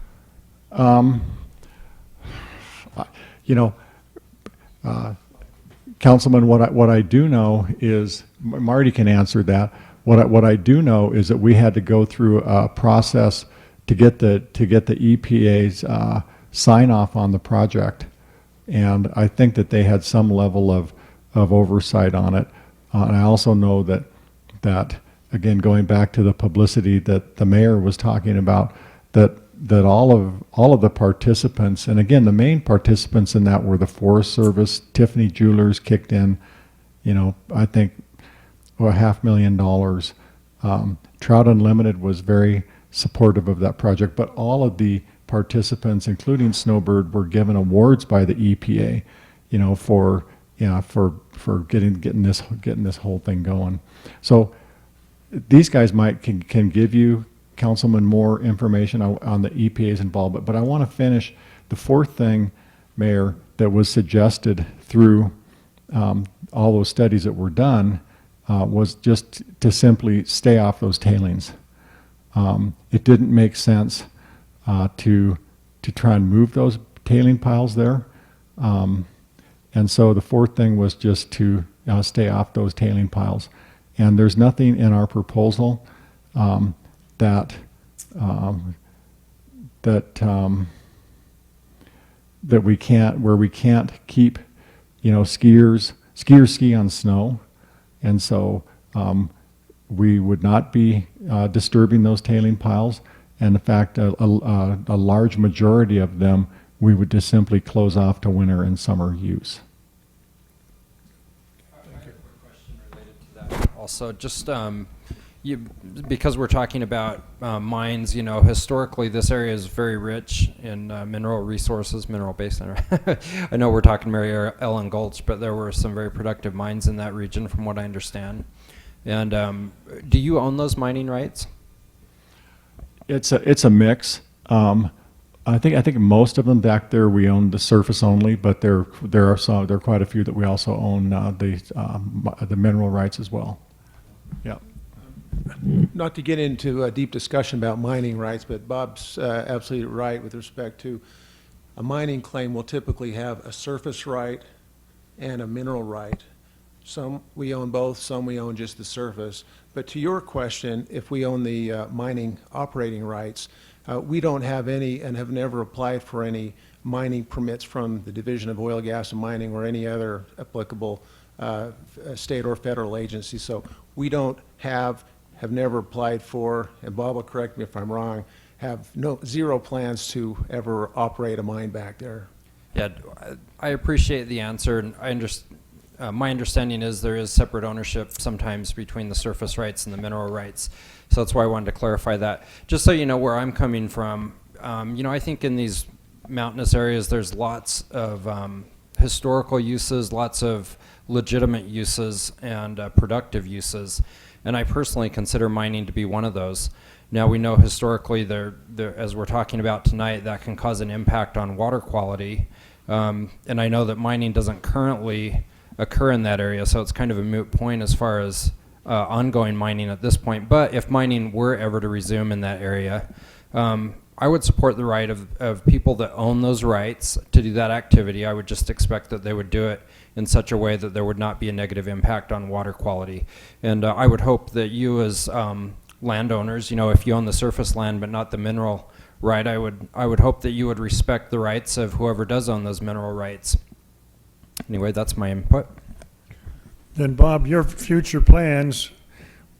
Councilman, what I do know is, Marty can answer that. What I do know is that we had to go through a process to get the EPA's sign off on the project, and I think that they had some level of oversight on it. And I also know that again, going back to the publicity that the mayor was talking about, that all of the participants, and again, the main participants in that were the Forest Service. Tiffany Jewelers kicked in, I think, $500,000. Trout Unlimited was very supportive of that project, but all of the participants, including Snowbird, were given awards by the EPA, for getting this whole thing going. So these guys can give you, Councilman, more information on the EPA's involvement. But I want to finish the fourth thing, Mayor, that was suggested through all those studies that were done was just to simply stay off those tailings. It didn't make sense to try and move those tailing piles there. And so the fourth thing was just to stay off those tailing piles. And there's nothing in our proposal that we can't keep, skiers ski on snow, and so we would not be disturbing those tailing piles. And in fact, a large majority of them we would just simply close off to winter and summer use. Also, just because we're talking about mines, historically this area is very rich in mineral resources, mineral basin. I know we're talking Mary Ellen Gulch, but there were some very productive mines in that region, from what I understand. And do you own those mining rights? It's a mix. I think most of them back there we own the surface only, but there are quite a few that we also own the mineral rights as well. Yeah. Not to get into a deep discussion about mining rights, but Bob's absolutely right with respect to a mining claim will typically have a surface right and a mineral right. Some we own both, some we own just the surface. But to your question, if we own the mining operating rights, we don't have any and have never applied for any mining permits from the Division of Oil, Gas, and Mining or any other applicable state or federal agency. So we don't have never applied for, and Bob will correct me if I'm wrong, have zero plans to ever operate a mine back there. Yeah, I appreciate the answer, and my understanding is there is separate ownership sometimes between the surface rights and the mineral rights. So that's why I wanted to clarify that. Just so you know where I'm coming from, I think in these mountainous areas there's lots of historical uses, lots of legitimate uses, and productive uses. And I personally consider mining to be one of those. Now we know historically, as we're talking about tonight, that can cause an impact on water quality. And I know that mining doesn't currently occur in that area, so it's kind of a moot point as far as ongoing mining at this point. But if mining were ever to resume in that area, I would support the right of people that own those rights to do that activity. I would just expect that they would do it in such a way that there would not be a negative impact on water quality. And I would hope that you as landowners, if you own the surface land but not the mineral right, I would hope that you would respect the rights of whoever does own those mineral rights. Anyway, that's my input. Then, Bob, your future plans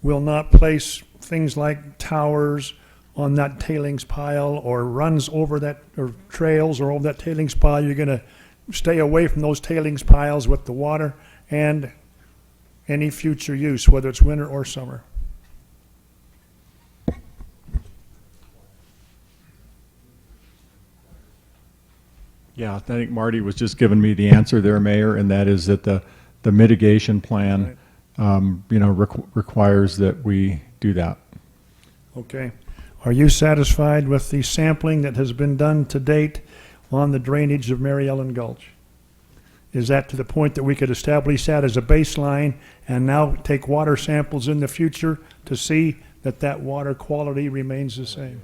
will not place things like towers on that tailings pile or runs over that, or trails or over that tailings pile, you're gonna stay away from those tailings piles with the water and any future use, whether it's winter or summer. Yeah, I think Marty was just giving me the answer there, Mayor, and that is that the mitigation plan, requires that we do that. Okay. Are you satisfied with the sampling that has been done to date on the drainage of Mary Ellen Gulch? Is that to the point that we could establish that as a baseline and now take water samples in the future to see that that water quality remains the same?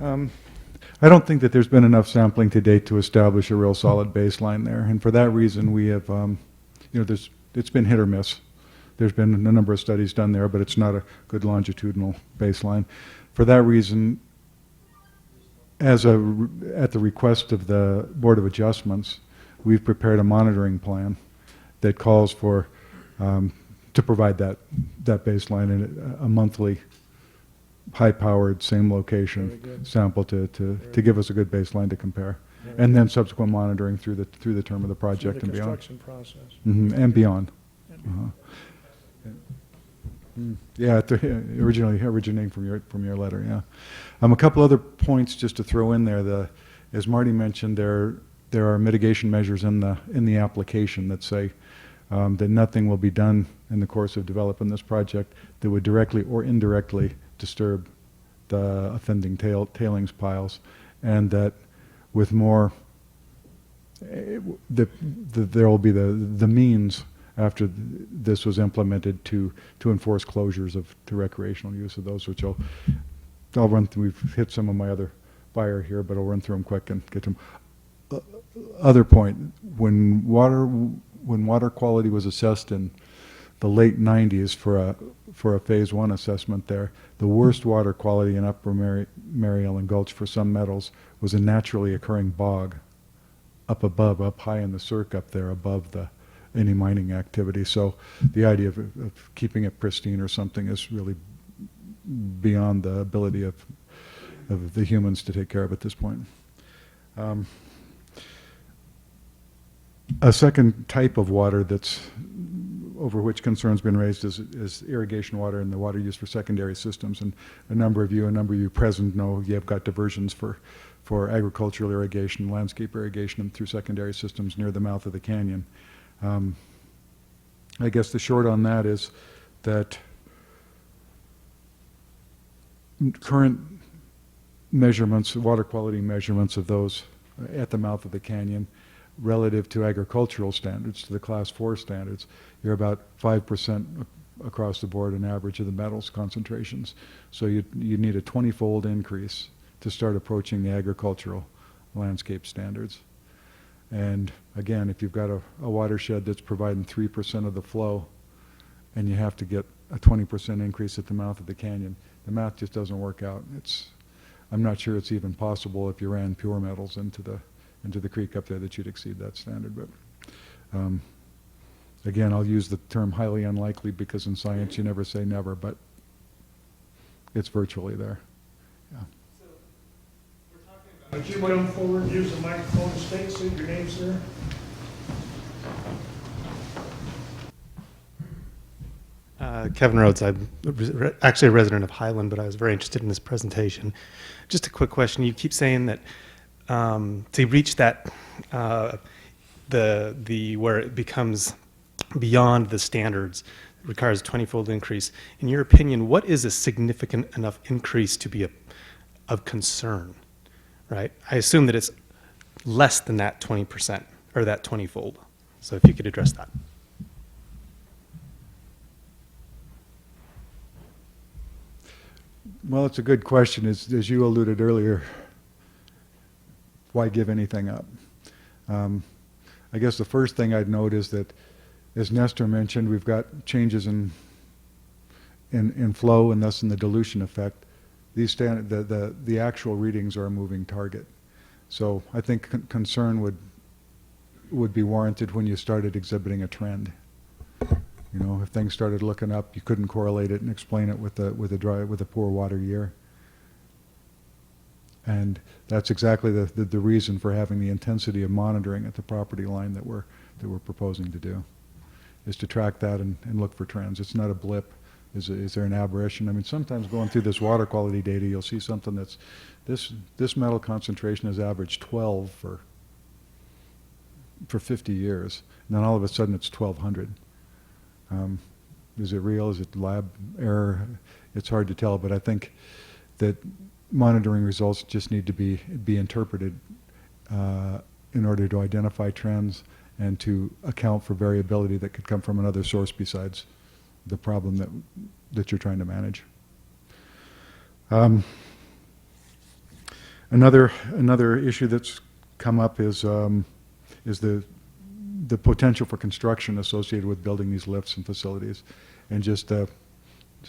I don't think that there's been enough sampling to date to establish a real solid baseline there. And for that reason, we have, it's been hit or miss. There's been a number of studies done there, but it's not a good longitudinal baseline. For that reason, at the request of the Board of Adjustments, we've prepared a monitoring plan that calls for, to provide that baseline in a monthly, high-powered, same location sample to give us a good baseline to compare. And then subsequent monitoring through the term of the project and beyond. Through the construction process. And beyond. Yeah, originating from your letter, yeah. A couple other points just to throw in there. As Marty mentioned, there are mitigation measures in the application that say that nothing will be done in the course of developing this project that would directly or indirectly disturb the offending tailings piles, and that with more, there will be the means after this was implemented to enforce closures to recreational use of those, which I'll run through. We've hit some of my other fire here, but I'll run through them quick and get to them. Other point, when water quality was assessed in the late 90s for a phase 1 assessment there, the worst water quality in upper Mary Ellen Gulch for some metals was a naturally occurring bog up high in the cirque up there above any mining activity. So the idea of keeping it pristine or something is really beyond the ability of the humans to take care of at this point. A second type of water over which concern's been raised is irrigation water and the water used for secondary systems. And a number of you present know you've got diversions for agricultural irrigation, landscape irrigation through secondary systems near the mouth of the canyon. I guess the short on that is that current measurements, water quality measurements of those at the mouth of the canyon relative to agricultural standards, to the class 4 standards, you're about 5% across the board an average of the metals concentrations. So you need a 20-fold increase to start approaching the agricultural landscape standards. And again, if you've got a watershed that's providing 3% of the flow and you have to get a 20% increase at the mouth of the canyon, the math just doesn't work out. I'm not sure it's even possible if you ran pure metals into the creek up there that you'd exceed that standard. But again, I'll use the term highly unlikely because in science you never say never, but it's virtually there. Yeah. Would you come forward and use the microphone and state your name, sir? Kevin Rhodes. I'm actually a resident of Highland, but I was very interested in this presentation. Just a quick question. You keep saying that to reach that, where it becomes beyond the standards, it requires a 20-fold increase. In your opinion, what is a significant enough increase to be of concern? Right? I assume that it's less than that 20% or that 20-fold. So if you could address that. Well, it's a good question. As you alluded earlier, why give anything up? I guess the first thing I'd note is that, as Nestor mentioned, we've got changes in flow and thus in the dilution effect. The actual readings are a moving target. So I think concern would be warranted when you started exhibiting a trend. You know, if things started looking up, you couldn't correlate it and explain it with a poor water year. And that's exactly the reason for having the intensity of monitoring at the property line that we're proposing to do, is to track that and look for trends. It's not a blip. Is there an aberration? I mean, sometimes going through this water quality data, you'll see something that's, this metal concentration has averaged 12 for 50 years, and then all of a sudden it's 1,200. Is it real? Is it lab error? It's hard to tell, but I think that monitoring results just need to be interpreted in order to identify trends and to account for variability that could come from another source besides the problem that you're trying to manage. Another issue that's come up is the potential for construction associated with building these lifts and facilities, and just sort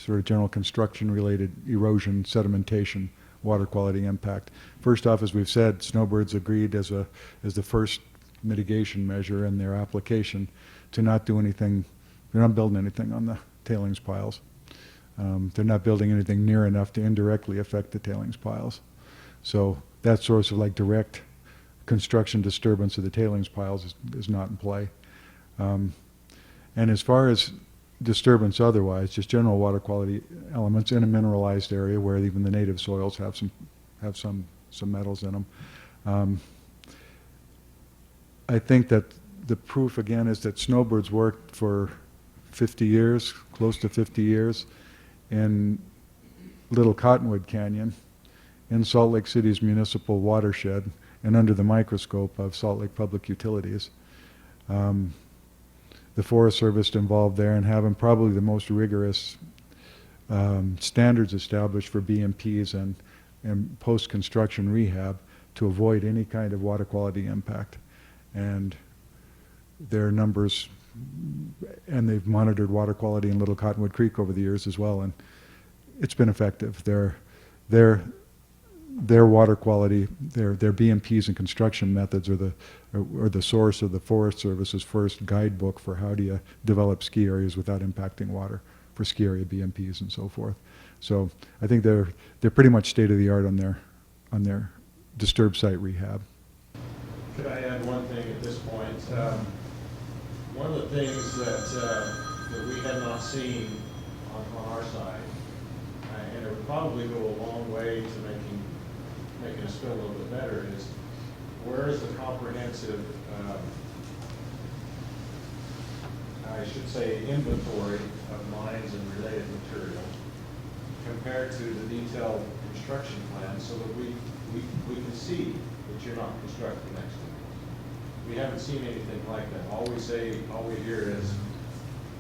of general construction-related erosion, sedimentation, water quality impact. First off, as we've said, Snowbird's agreed as the first mitigation measure in their application to not do anything. They're not building anything on the tailings piles. They're not building anything near enough to indirectly affect the tailings piles. So that source of like direct construction disturbance of the tailings piles is not in play. And as far as disturbance otherwise, just general water quality elements in a mineralized area where even the native soils have some metals in them. I think that the proof again is that Snowbird's worked for 50 years, close to 50 years, in Little Cottonwood Canyon, in Salt Lake City's municipal watershed, and under the microscope of Salt Lake Public Utilities. The Forest Service involved there and having probably the most rigorous standards established for BMPs and post-construction rehab to avoid any kind of water quality impact. And their numbers, and they've monitored water quality in Little Cottonwood Creek over the years as well, and it's been effective. Their water quality, their BMPs and construction methods are the source of the Forest Service's first guidebook for how do you develop ski areas without impacting water for ski area BMPs and so forth. So I think they're pretty much state of the art on their disturbed site rehab. Could I add one thing at this point? One of the things that we have not seen on our side, and it would probably go a long way to making us feel a little bit better, is where is the comprehensive, I should say, inventory of mines and related material compared to the detailed construction plan, so that we can see that you're not constructing next to it. We haven't seen anything like that. All we hear is,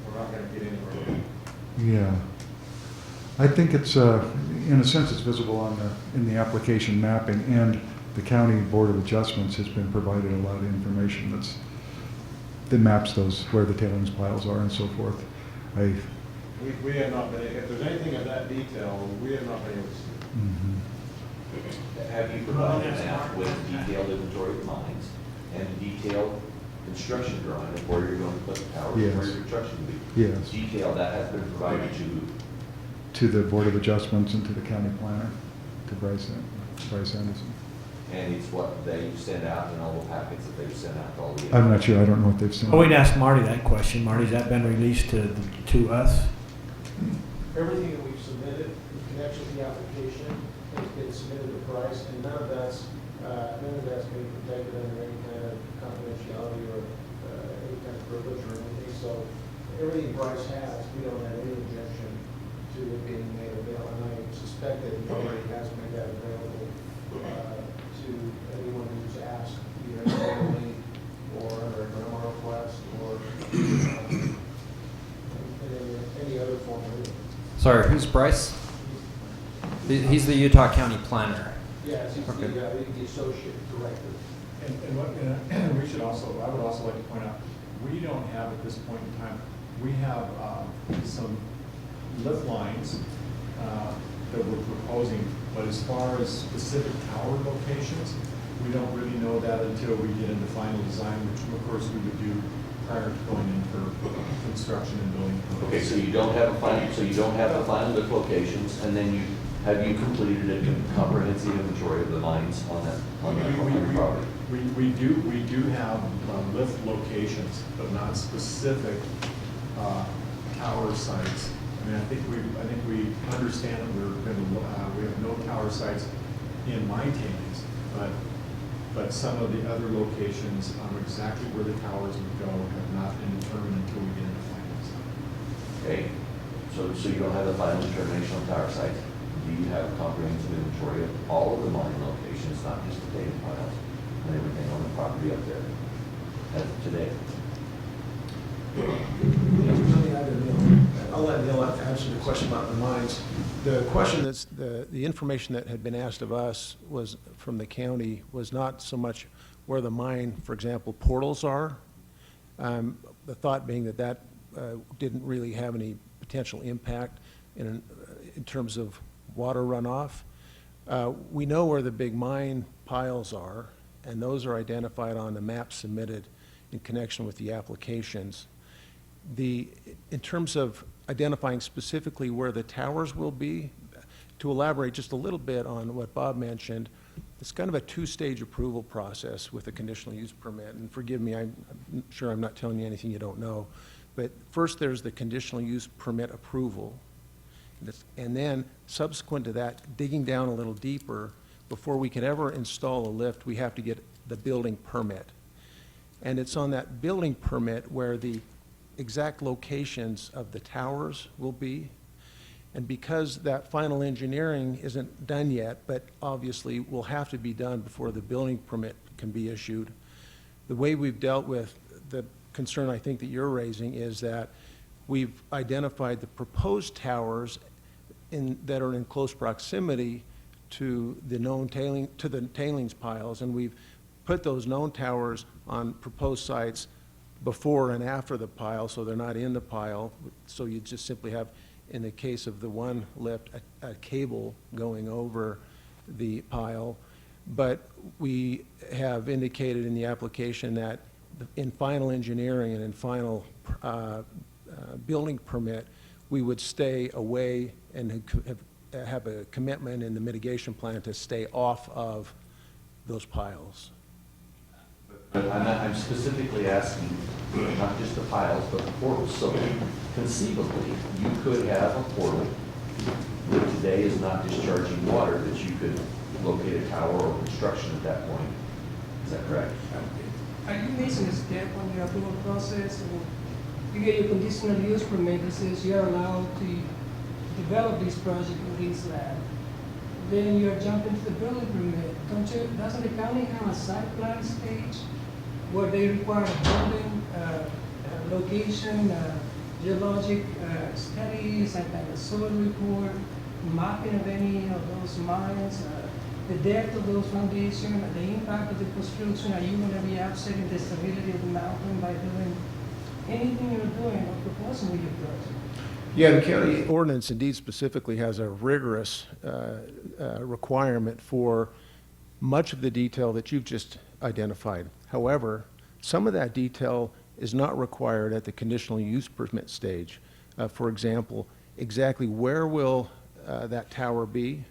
we're not going to get anywhere. Yeah. I think it's, in a sense, it's visible in the application mapping, and the County Board of Adjustments has been provided a lot of information that maps those, where the tailings piles are and so forth. We have not been, if there's anything of that detail, we have not been able to see it. Mm-hmm. Have you provided that with detailed inventory of mines and a detailed construction drawing of where you're going to put the power, Yes. where your construction will be? Yes. Detail that has been provided To the Board of Adjustments and to the county planner, to Bryce Anderson. and it's what they send out in all the packets that they've sent out to all the. I'm not sure, I don't know what they've sent. Oh, we'd ask Marty that question. Marty, has that been released to us? Everything that we've submitted in connection with the application has been submitted to Bryce, and none of that's being protected under any kind of confidentiality or any kind of privilege or anything. So everything Bryce has, we don't have any objection to it being made available. And I suspect that he already has made that available to anyone who's asked, either informally or under a memo request or in any other form. Sorry, who's Bryce? He's the Utah County Planner. Yes, he's Okay. the associate director. And what, we should also, I would also like to point out, we don't have at this point in time, we have some lift lines that we're proposing, but as far as specific tower locations, we don't really know that until we get into final design, which of course we would do prior to going in for construction and building. Okay, so you don't have the final lift locations, and then have you completed a comprehensive inventory of the mines on that property? We do have lift locations, but not specific tower sites. I mean, I think we understand that we have no tower sites in mine tailings, but some of the other locations, exactly where the towers would go, have not been determined until we get into finance. Okay, so you don't have the final determination on tower sites. Do you have a comprehensive inventory of all of the mine locations, not just the data piles and everything on the property up there as of today? I'll let Neil answer the question about the mines. The question the information that had been asked of us was from the county was not so much where the mine, for example, portals are. The thought being that didn't really have any potential impact in terms of water runoff. We know where the big mine piles are, and those are identified on the map submitted in connection with the applications. In terms of identifying specifically where the towers will be, to elaborate just a little bit on what Bob mentioned, it's kind of a two-stage approval process with a conditional use permit. And forgive me, I'm sure I'm not telling you anything you don't know. But first there's the conditional use permit approval. And then subsequent to that, digging down a little deeper, before we can ever install a lift, we have to get the building permit. And it's on that building permit where the exact locations of the towers will be. And because that final engineering isn't done yet, but obviously will have to be done before the building permit can be issued, the way we've dealt with the concern I think that you're raising is that we've identified the proposed towers that are in close proximity to the known tailings piles, and we've put those known towers on proposed sites before and after the pile, so they're not in the pile. So you just simply have, in the case of the one lift, a cable going over the pile. But we have indicated in the application that in final engineering and in final building permit, we would stay away and have a commitment in the mitigation plan to stay off of those piles. But I'm specifically asking, not just the piles, but the portals. So conceivably, you could have a portal that today is not discharging water, that you could locate a tower or construction at that point. Is that correct? Are you missing a step on your approval process? Or you get your conditional use permit that says you're allowed to develop this project in this lab. Then you're jumping to the building permit. Doesn't the county have a site plan stage where they require a building, location, geologic studies, and a soil report, mapping of any of those mines, the depth of those foundations, the impact of the construction? Are you going to be upsetting the stability of the mountain by doing anything you're doing or proposing with your project? Yeah, the county ordinance indeed specifically has a rigorous requirement for much of the detail that you've just identified. However, some of that detail is not required at the conditional use permit stage. For example, exactly where will that tower be?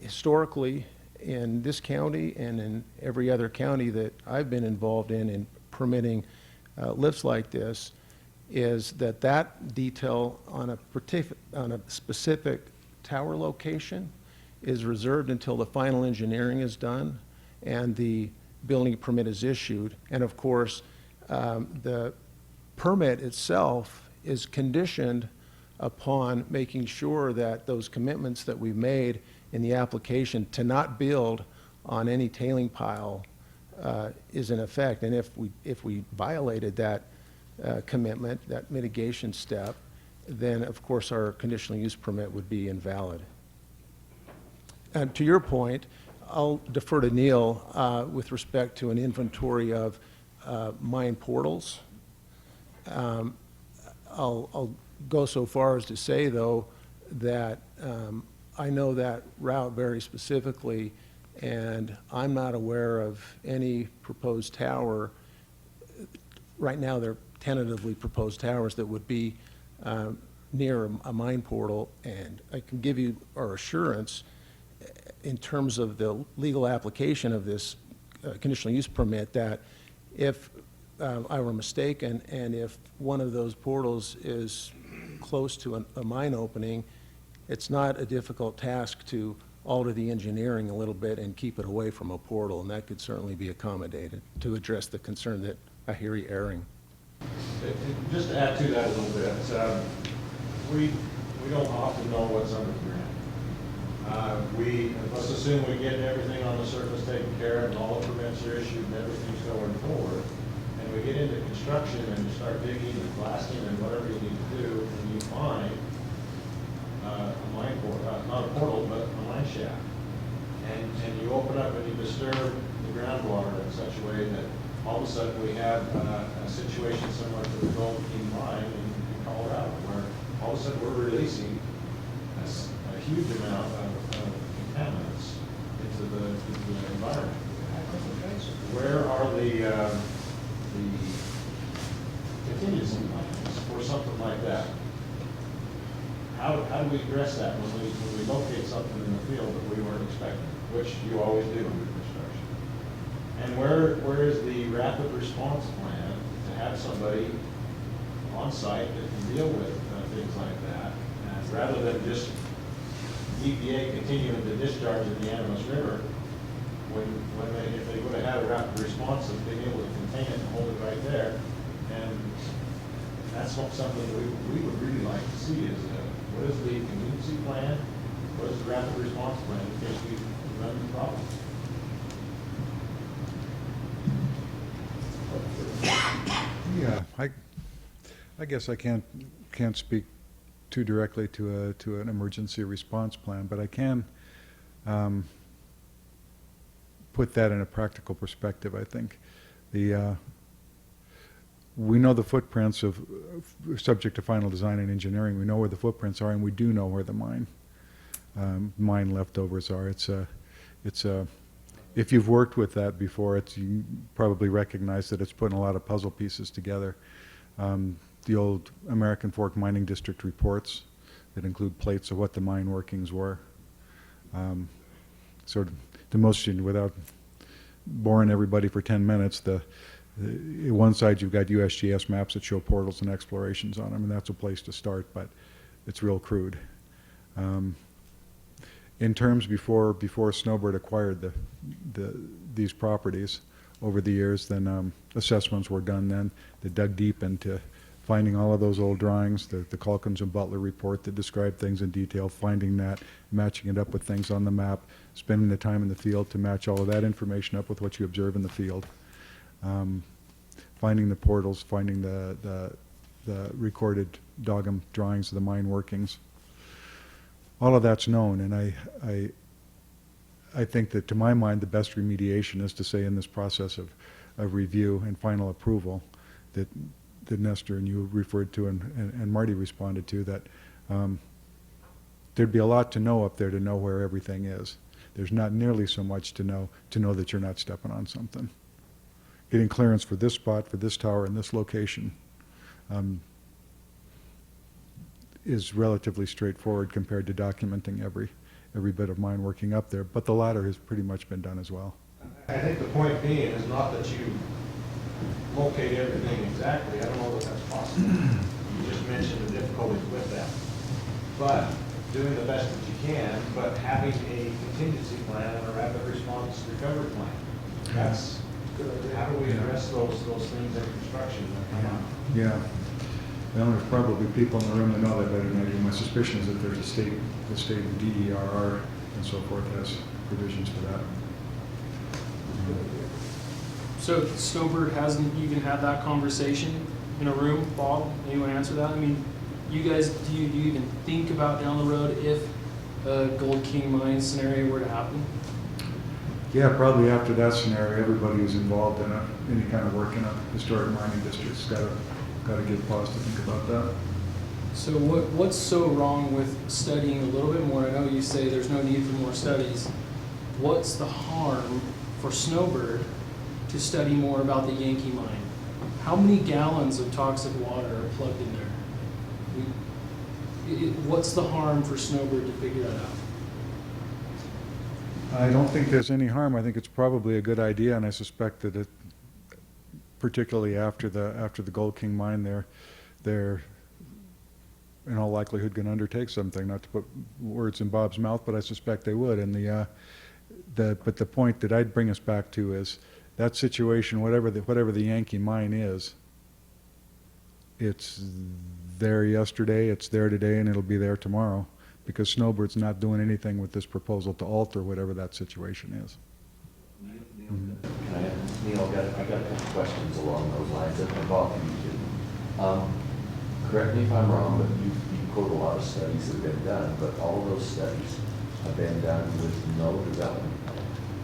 Historically, in this county and in every other county that I've been involved in permitting lifts like this, is that detail on a specific tower location is reserved until the final engineering is done and the building permit is issued. And of course, the permit itself is conditioned upon making sure that those commitments that we've made in the application to not build on any tailing pile is in effect. And if we violated that commitment, that mitigation step, then of course our conditional use permit would be invalid. And to your point, I'll defer to Neil with respect to an inventory of mine portals. I'll go so far as to say, though, that I know that route very specifically, and I'm not aware of any proposed tower right now, they're tentatively proposed towers that would be near a mine portal, and I can give you our assurance in terms of the legal application of this conditional use permit, that if I were mistaken, and if one of those portals is close to a mine opening, it's not a difficult task to alter the engineering a little bit and keep it away from a portal, and that could certainly be accommodated to address the concern that I hear you airing. Just to add to that a little bit, we don't often know what's underground. Let's assume we get everything on the surface taken care of and all the permits are issued and everything's going forward. And we get into construction and you start digging and blasting and whatever you need to do, and you find a mine portal, not a portal, but a mine shaft. And you open up and you disturb the groundwater in such a way that all of a sudden we have a situation similar to the Gold King mine in Colorado, where all of a sudden we're releasing a huge amount of contaminants into the environment. Where are the contingency plans for something like that? How do we address that when we locate something in the field that we weren't expecting, which you always do under construction? And where is the rapid response plan to have somebody on site that can deal with things like that, and rather than just EPA continuing to discharge in the Animas River, if they would have had a rapid response of being able to contain it and hold it right there, and that's something that we would really like to see is what is the contingency plan, what is the rapid response plan in case we run into problems. Yeah, I guess I can't speak too directly to an emergency response plan, but I can put that in a practical perspective. I think we know the footprints of, subject to final design and engineering, we know where the footprints are, and we do know where the mine leftovers are. If you've worked with that before, you probably recognize that it's putting a lot of puzzle pieces together. The old American Fork Mining District reports that include plates of what the mine workings were. Sort of the most, without boring everybody for 10 minutes, one side you've got USGS maps that show portals and explorations on them, and that's a place to start, but it's real crude. In terms before Snowbird acquired these properties over the years, then assessments were done then that dug deep into finding all of those old drawings, the Calkins and Butler report that described things in detail, finding that, matching it up with things on the map, spending the time in the field to match all of that information up with what you observe in the field, finding the portals, finding the recorded dogum drawings of the mine workings. All of that's known, and I think that, to my mind, the best remediation is to say in this process of review and final approval that Nestor and you referred to and Marty responded to, that there'd be a lot to know up there to know where everything is. There's not nearly so much to know that you're not stepping on something. Getting clearance for this spot, for this tower, and this location is relatively straightforward compared to documenting every bit of mine working up there, but the latter has pretty much been done as well. I think the point being is not that you locate everything exactly. I don't know that that's possible. You just mentioned the difficulties with that. But doing the best that you can, but having a contingency plan and a rapid response recovery plan. That's how do we address those things in construction that come up? Yeah. Well, there's probably people in the room that know that better than I do. My suspicion is that there's the state DERR and so forth has provisions for that. So Snowbird hasn't even had that conversation in a room? Bob, anyone answer that? I mean, you guys, do you even think about down the road if a Gold King mine scenario were to happen? Yeah, probably after that scenario, everybody who's involved in any kind of work in a historic mining district's got to give pause to think about that. So what's so wrong with studying a little bit more? I know you say there's no need for more studies. What's the harm for Snowbird to study more about the Yankee mine? how many gallons of toxic water are plugged in there? What's the harm for Snowbird to figure that out? I don't think there's any harm. I think it's probably a good idea, and I suspect that it, particularly after the Gold King mine, they're in all likelihood going to undertake something. Not to put words in Bob's mouth, but I suspect they would. And but the point that I'd bring us back to is that situation, whatever the Yankee mine is, it's there yesterday, it's there today, and it'll be there tomorrow, because Snowbird's not doing anything with this proposal to alter whatever that situation is. Can Neil, I got a couple questions along those lines that involve you two. Correct me if I'm wrong, but you quote a lot of studies that have been done, but all of those studies have been done with no development plan.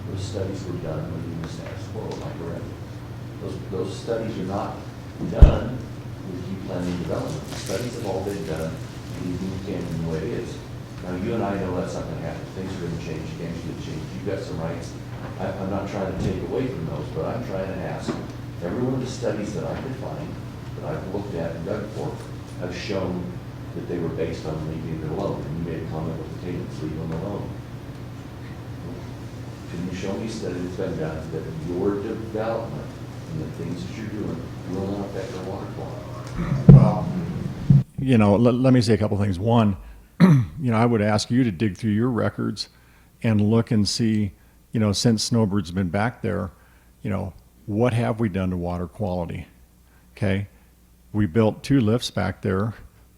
Those studies were done within the status quo, am I correct? Those studies are not done with you planning development. The studies have all been done leaving Canyon the way it is. Now, you and I know that's not going to happen. Things are going to change. Games are going to change. You've got some rights. I'm not trying to take away from those, but I'm trying to ask. Every one of the studies that I could find, that I've looked at and dug for, have shown that they were based on leaving it alone. And you made a comment with the cadence, leave them alone. Can you show me a study that's been done that your development and the things that you're doing will not affect your water quality? Well, you know, let me say a couple things. One, you know, I would ask you to dig through your records and look and see, you know, since Snowbird's been back there, you know, what have we done to water quality? Okay, we built 2 lifts back there,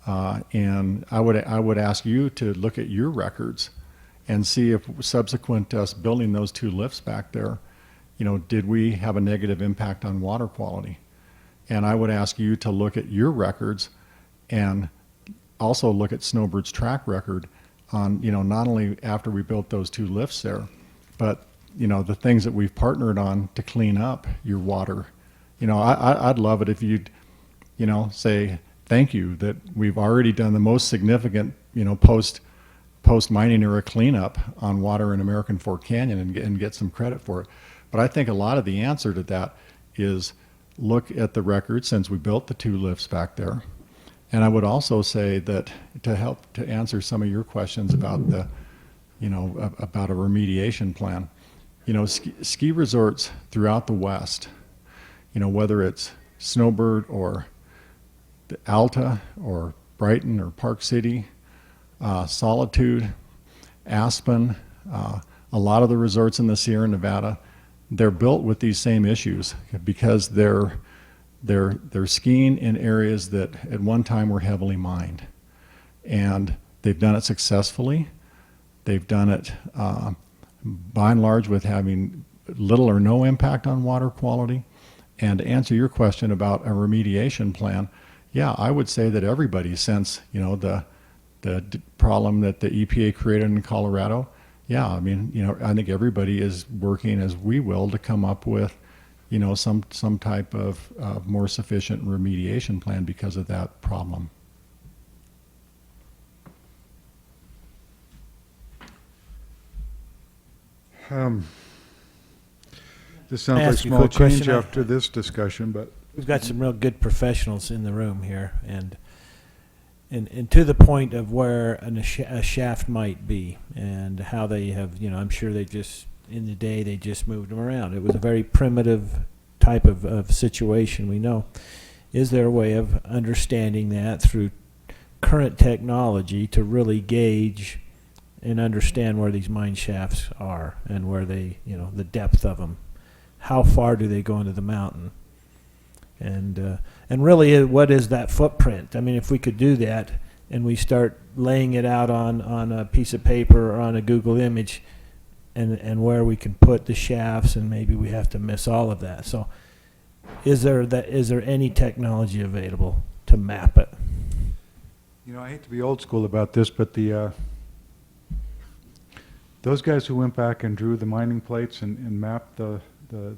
and I would ask you to look at your records and see if subsequent to us building those 2 lifts back there, you know, did we have a negative impact on water quality? And I would ask you to look at your records and also look at Snowbird's track record on, you know, not only after we built those 2 lifts there, but, you know, the things that we've partnered on to clean up your water. You know, I'd love it if you'd, you know, say thank you that we've already done the most significant, you know, post-mining era cleanup on water in American Fork Canyon and get some credit for it. But I think a lot of the answer to that is look at the record since we built the 2 lifts back there. And I would also say that to help to answer some of your questions about the, you know, about a remediation plan, you know, ski resorts throughout the West, you know, whether it's Snowbird or the Alta or Brighton or Park City, Solitude, Aspen, a lot of the resorts in the Sierra Nevada, they're built with these same issues because they're skiing in areas that at one time were heavily mined. And they've done it successfully. They've done it by and large with having little or no impact on water quality. And to answer your question about a remediation plan, yeah, I would say that everybody, since, you know, the problem that the EPA created in Colorado, yeah, I mean, you know, I think everybody is working as we will to come up with, you know, some type of more sufficient remediation plan because of that problem. This sounds like ask you a small quick question? change after this discussion, but We've got some real good professionals in the room here, and to the point of where a shaft might be and how they have, you know, I'm sure they just, in the day, they just moved them around. It was a very primitive type of situation, we know. Is there a way of understanding that through current technology to really gauge and understand where these mine shafts are and where they, you know, the depth of them? How far do they go into the mountain? And really, what is that footprint? I mean, if we could do that and we start laying it out on a piece of paper or on a Google image, and where we can put the shafts, and maybe we have to miss all of that. So, is there any technology available to map it? you know, I hate to be old school about this, but those guys who went back and drew the mining plates and mapped the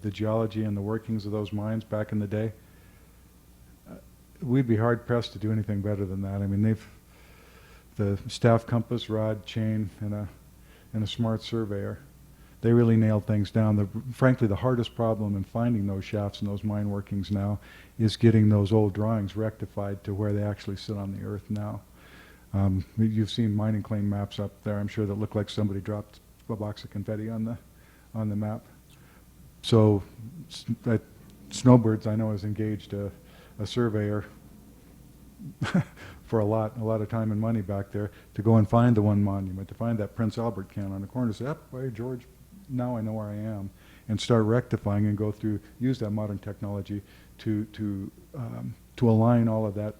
geology and the workings of those mines back in the day, we'd be hard pressed to do anything better than that. I mean, the staff compass, rod, chain, and a smart surveyor. they really nailed things down. Frankly, the hardest problem in finding those shafts and those mine workings now is getting those old drawings rectified to where they actually sit on the earth now. You've seen mining claim maps up there, I'm sure, that look like somebody dropped a box of confetti on the map. So Snowbirds, I know, has engaged a surveyor for a lot of time and money back there to go and find the one monument, to find that Prince Albert can on the corner, say, hey, George, now I know where I am, and start rectifying and go through, use that modern technology to align all of that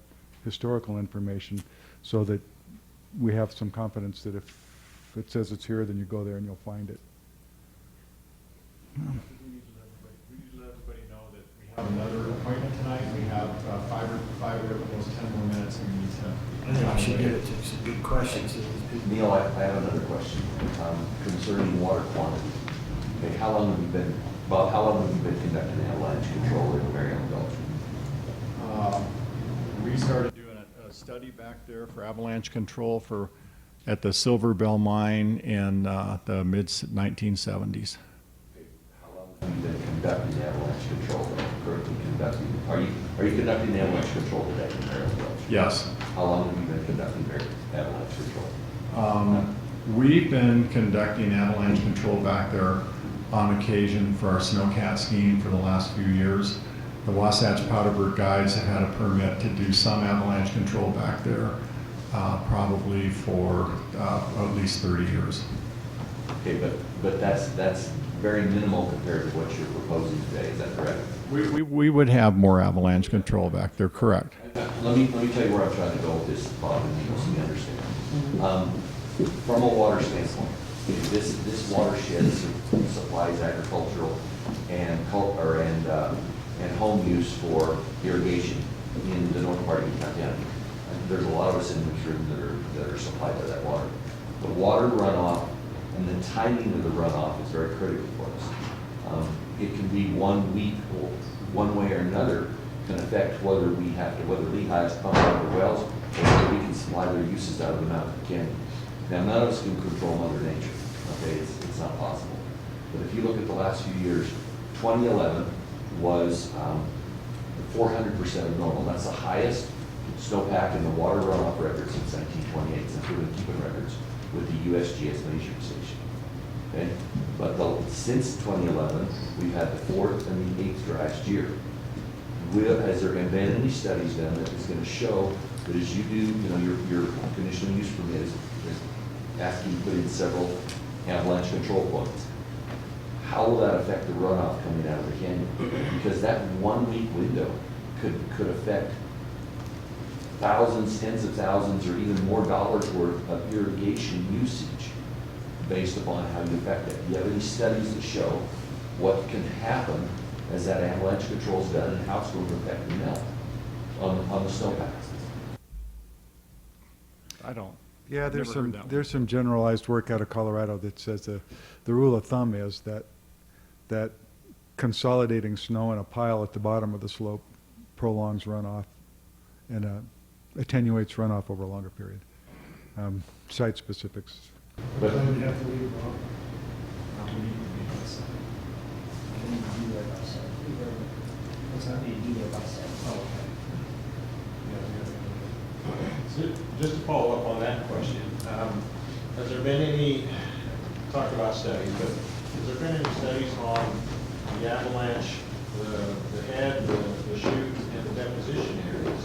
historical information so that we have some confidence that if it says it's here, then you go there and you'll find it. We need to let everybody know that we have another appointment tonight. We have five or almost 10 more minutes, and we need to. I think we should get it to some good questions. to these people. Neil, I have another question concerning water quantity. Okay, how long have you been conducting avalanche control in Marion Gulch? We started doing a study back there for avalanche control at the Silver Bell mine in the mid-1970s. How long have you been conducting avalanche control? Currently conducting? Are you conducting avalanche control today in Marion Gulch? Yes. How long have you been conducting avalanche control? We've been conducting avalanche control back there on occasion for our snowcat skiing for the last few years. The Wasatch Powderberg guides have had a permit to do some avalanche control back there, probably for at least 30 years. Okay, but that's very minimal compared to what you're proposing today. Is that correct? We would have more avalanche control back there, correct. Let me tell you where I'm trying to go with this, Bob, and Neil, so you understand. From a water standpoint, this watershed supplies agricultural and home use for irrigation in the north part of Utah County. There's a lot of us in this room that are supplied by that water. The water runoff and the timing of the runoff is very critical for us. It can be 1 week or one way or another can affect whether Lehigh's pump out the wells or whether we can supply their uses out of the mountain canyon. Now, none of us can control Mother Nature. Okay, it's not possible. But if you look at the last few years, 2011 was 400% of normal. That's the highest snowpack in the water runoff record since 1928, since we've been keeping records with the USGS measuring station. Okay, but since 2011, we've had the 4th and the 8th driest year. Has there been any studies done that is going to show that as you do, your conditional use permit is asking you to put in several avalanche control points? How will that affect the runoff coming out of the canyon? Because that 1 week window could affect thousands, tens of thousands, or even more dollars worth of irrigation usage based upon how you affect it. Do you have any studies that show what can happen as that avalanche control is done and how it's going to affect the melt on the snowpack? I don't. Yeah, I've never heard that one. there's some generalized work out of Colorado that says the rule of thumb is that consolidating snow in a pile at the bottom of the slope prolongs runoff and attenuates runoff over a longer period. Site specifics. But You have to leave, Bob. We need to be outside. What's that? Oh, okay. So, just to follow up on that question, has there been any, talk about studies, but has there been any studies on the avalanche, the head, the chute, and the deposition areas?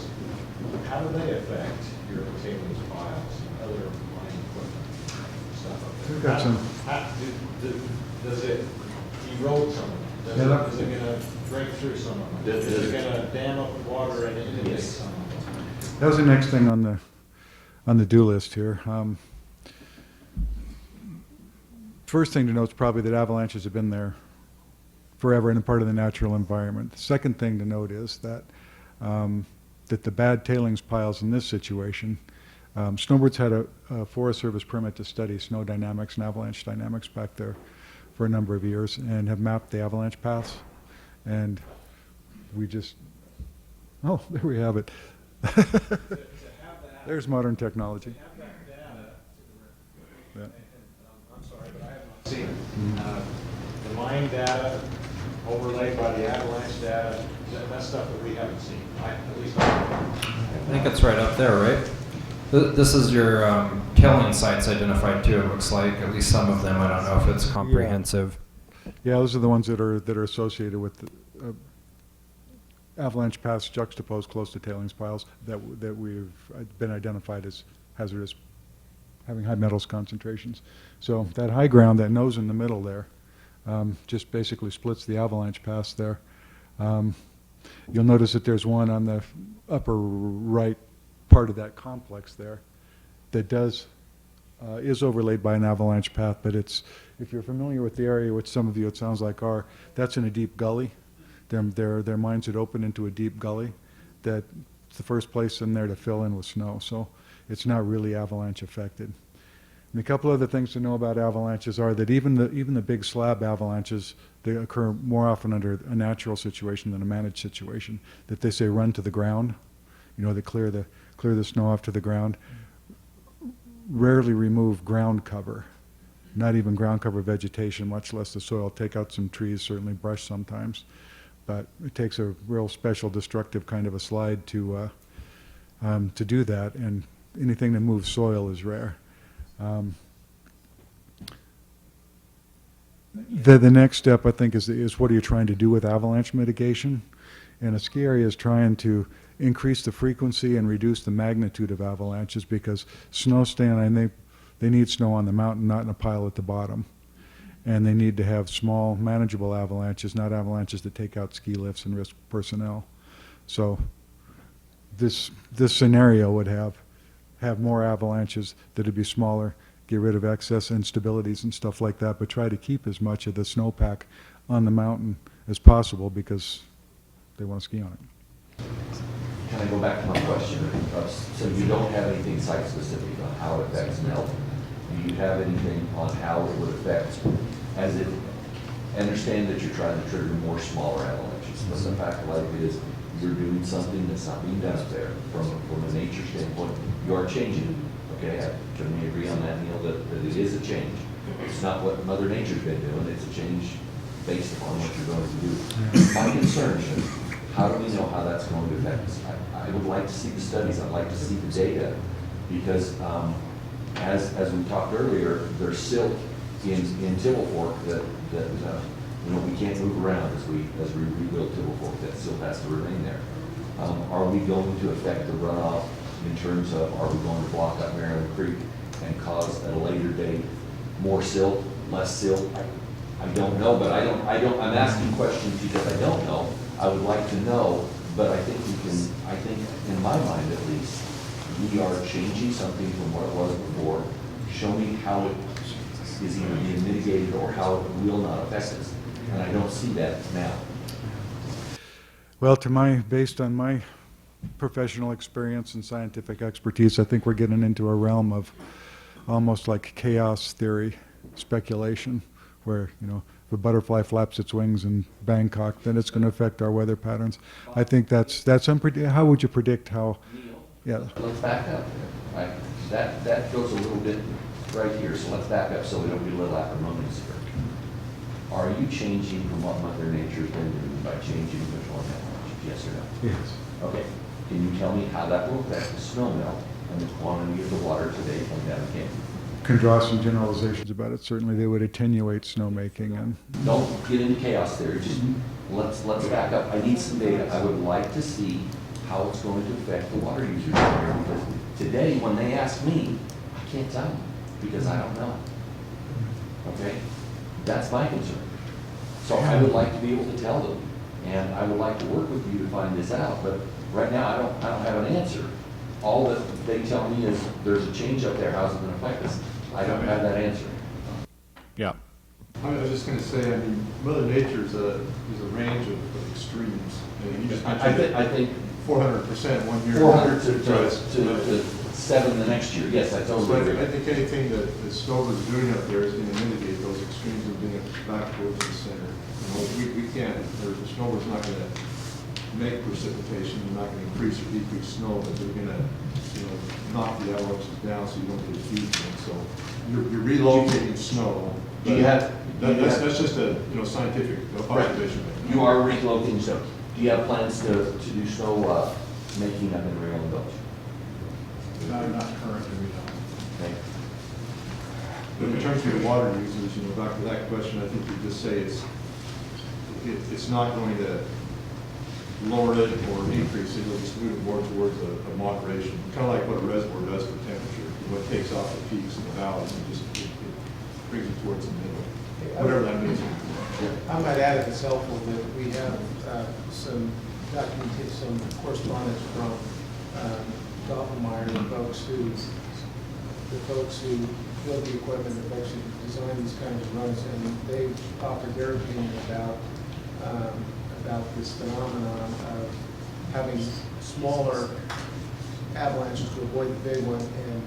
How do they affect your tailings piles and other mining equipment stuff up there? We've got some. Does it erode some of them? Is it going to break through some of them? Is it going to dam up the water and inundate some of them? That was the next thing on the do list here. First thing to note is probably that avalanches have been there forever and a part of the natural environment. The second thing to note is that that the bad tailings piles in this situation, Snowbirds had a Forest Service permit to study snow dynamics and avalanche dynamics back there for a number of years and have mapped the avalanche paths. And we just, oh, there we have it. There's modern technology. To have that data, Yeah. I'm sorry, but I have not seen it. rain data overlaid by the avalanche data, that's stuff that we haven't seen. At least I I think it's right up there, right? This is your tailing sites identified too, it looks like, at least some of them. I don't know if it's comprehensive. Yeah, those are the ones that are associated with the, avalanche paths juxtaposed close to tailings piles that we've been identified as hazardous, having high metals concentrations. So that high ground, that nose in the middle there, just basically splits the avalanche paths there. You'll notice that there's one on the upper right part of that complex there that is overlaid by an avalanche path, but it's, if you're familiar with the area, which some of you it sounds like are, that's in a deep gully. Their mines had opened into a deep gully that's the first place in there to fill in with snow, so it's not really avalanche affected. And a couple other things to know about avalanches are that even the big slab avalanches, they occur more often under a natural situation than a managed situation, that they say run to the ground, you know, they clear the snow off to the ground, rarely remove ground cover, not even ground cover vegetation, much less the soil. Take out some trees, certainly brush sometimes, but it takes a real special destructive kind of a slide to do that, and anything that moves soil is rare. The next step, I think, is what are you trying to do with avalanche mitigation? And a ski area is trying to increase the frequency and reduce the magnitude of avalanches, because snow stand, they need snow on the mountain, not in a pile at the bottom. And they need to have small, manageable avalanches, not avalanches that take out ski lifts and risk personnel. So this scenario would have more avalanches that would be smaller, get rid of excess instabilities and stuff like that, but try to keep as much of the snowpack on the mountain as possible because they want to ski on it. Can I go back to my question? So you don't have anything site-specific on how it affects melt? Do you have anything on how it would affect, as it, I understand that you're trying to trigger more smaller avalanches, but the fact of life is you're doing something that's not being done up there from a nature standpoint. You are changing, okay? I certainly agree on that, Neil, that it is a change. It's not what Mother Nature's been doing, it's a change based upon what you're going to do. My concern is, how do we know how that's going to affect us? I would like to see the studies, I'd like to see the data, because as we talked earlier, there's silt in Tibble Fork that you know, we can't move around as we rebuild Tibble Fork. That silt has to remain there. Are we going to affect the runoff in terms of, are we going to block up Maryland Creek and cause at a later date more silt, less silt? I don't know, but I'm asking questions because I don't know. I would like to know, but I think I think in my mind at least, we are changing something from what it was before. Show me how it is either being mitigated or how it will not affect us. And I don't see that now. Well, based on my professional experience and scientific expertise, I think we're getting into a realm of almost like chaos theory speculation, where, you know, if a butterfly flaps its wings in Bangkok, then it's going to affect our weather patterns. I think that's how would you predict how? Yeah. Let's back up. Right. That goes a little bit right here, so let's back up so we don't be a little acrimonious here. Are you changing from what Mother Nature's been doing by changing the control avalanches? Yes or no? Yes. Okay. Can you tell me how that will affect the snow melt and the quantity of the water today coming down the canyon? Can draw some generalizations about it. Certainly, they would attenuate snowmaking and. Don't get into chaos theory. Just let's back up. I need some data. I would like to see how it's going to affect the water users out here, because today when they ask me, I can't tell them because I don't know. Okay, that's my concern. So I would like to be able to tell them, and I would like to work with you to find this out. But right now, I don't have an answer. All that they tell me is there's a change up there. How's it going to affect us? I don't have that answer. Yeah. I was just going to say, I mean, Mother Nature is a range of extremes. And you just mentioned I think 400% one year. 400 to 7 the next year. Yes, I totally So agree. I think anything that Stover's doing up there is going to mitigate those extremes of being back towards the center. You know, we can't, Stover's not going to make precipitation, they're not going to increase or decrease snow, but they're going to, you know, knock the avalanches down so you don't get a huge one. So you're relocating snow Do you have? That's just a, scientific observation. You are relocating snow. Do you have plans to do snow making up in Rio and Gulch? Not currently, we don't. Okay. But in terms of the water users, back to that question, I think you just say it's not going to lower it or increase it, it'll just move it more towards a moderation, kind of like what a reservoir does for temperature. What takes off the peaks and the valleys and just it brings it towards the middle, whatever that means. I might add, if it's helpful, that we have some documentation, some correspondence from Doppelmayr, the folks who build the equipment, the folks who design these kinds of runs, and they offered their opinion about this phenomenon of having smaller avalanches to avoid the big one, and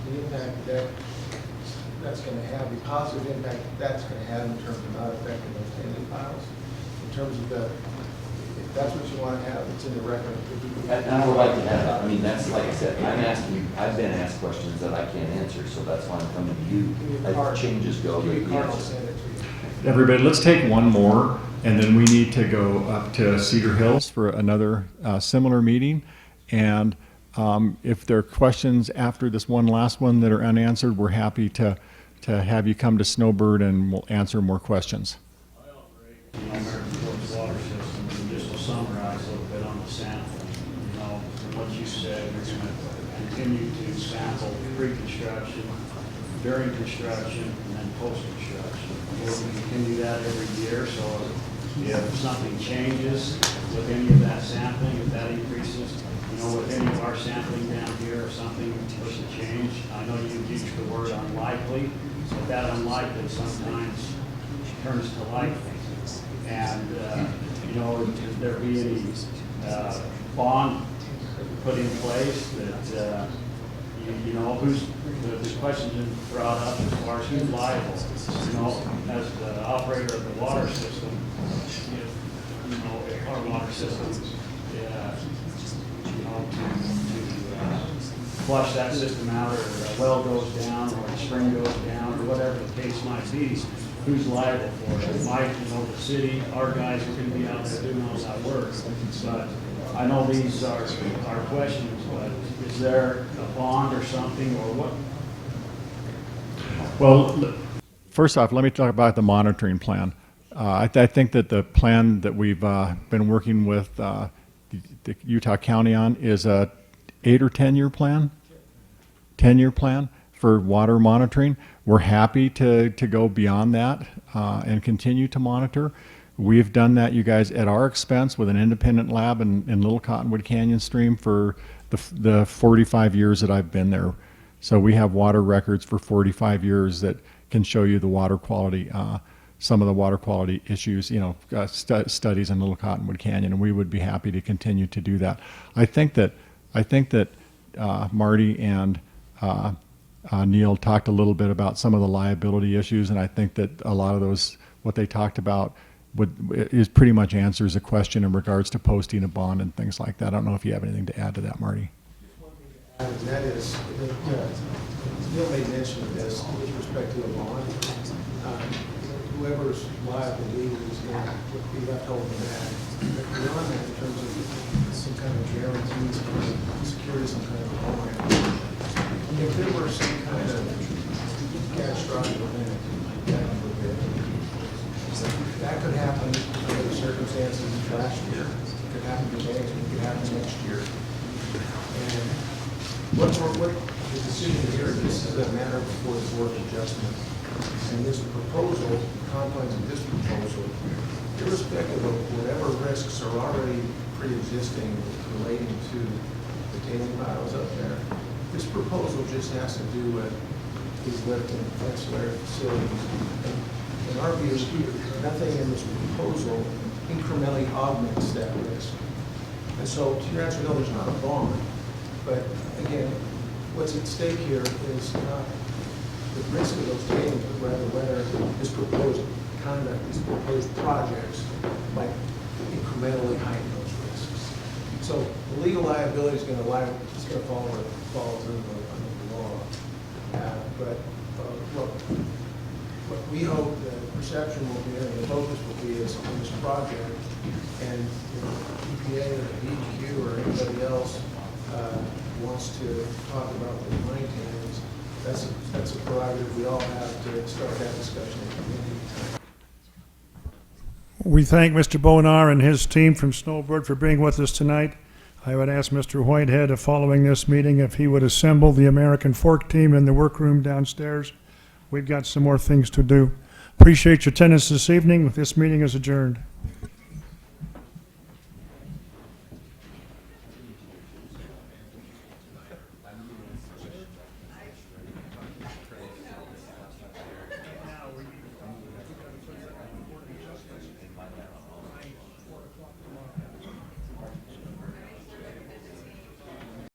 the impact that's going to have, the positive impact that's going to have in terms of not affecting those tailing piles. In terms of if that's what you want to have, it's in the record. And I would like to have, that's like I said, I've been asked questions that I can't answer, so that's why I'm coming to you. As changes go. Everybody, let's take one more, and then we need to go up to Cedar Hills for another similar meeting. And if there are questions after this one last one that are unanswered, we're happy to have you come to Snowbird and we'll answer more questions. American Fork's water system, and just to summarize a little bit on the sampling, from what you said, you're going to continue to sample pre-construction, during construction, and then post-construction. We'll continue that every year, so if something changes with any of that sampling, if that increases, with any of our sampling down here, or something was to change, I know you used the word unlikely, but that unlikely sometimes turns to likely. And, if there be any bond put in place that, who's, the question's been brought up as far as who's liable. As the operator of the water system, if our water system, to flush that system out, or a well goes down, or a spring goes down, or whatever the case might be, who's liable for it? It might, the city, our guys are going to be out there doing all that work. But I know these are questions, but is there a bond or something, or what? Well, first off, let me talk about the monitoring plan. I think that the plan that we've been working with the Utah County on is a 8 or 10 year plan. 10-year plan for water monitoring. We're happy to go beyond that and continue to monitor. We've done that, you guys, at our expense with an independent lab in Little Cottonwood Canyon Stream for the 45 years that I've been there. So we have water records for 45 years that can show you the water quality, some of the water quality issues, studies in Little Cottonwood Canyon, and we would be happy to continue to do that. I think that Marty and Neil talked a little bit about some of the liability issues, and I think that a lot of those, what they talked about, is pretty much answers a question in regards to posting a bond and things like that. I don't know if you have anything to add to that, Marty. And that is, Neil made mention of this with respect to a bond. Whoever's liable legally is going to be left holding that. But beyond that, in terms of some kind of guarantee, some kind of security, some kind of bond, if there were some kind of catastrophic event, that could happen under the circumstances last year. It could happen today. It could happen next year. And what the decision here, this is a matter before the Board of Adjustment. And this proposal, the confines of this proposal, irrespective of whatever risks are already pre-existing relating to the tailing piles up there, this proposal just has to do with these lift and ancillary facilities. And in our view, nothing in this proposal incrementally augments that risk. And so to your answer, no, there's not a bond. But again, what's at stake here is not the risk of those tailings, but rather whether this proposed conduct, these proposed projects might incrementally heighten those risks. So the legal liability is going to fall where it falls under the law. But what we hope the perception will be, and the focus will be is on this project, and EPA or DEQ or anybody else wants to talk about the mine tailings, that's a prerogative we all have to start that discussion at community time. We thank Mr. Bonar and his team from Snowbird for being with us tonight. I would ask Mr. Whitehead, following this meeting, if he would assemble the American Fork team in the workroom downstairs. We've got some more things to do. Appreciate your attendance this evening. This meeting is adjourned.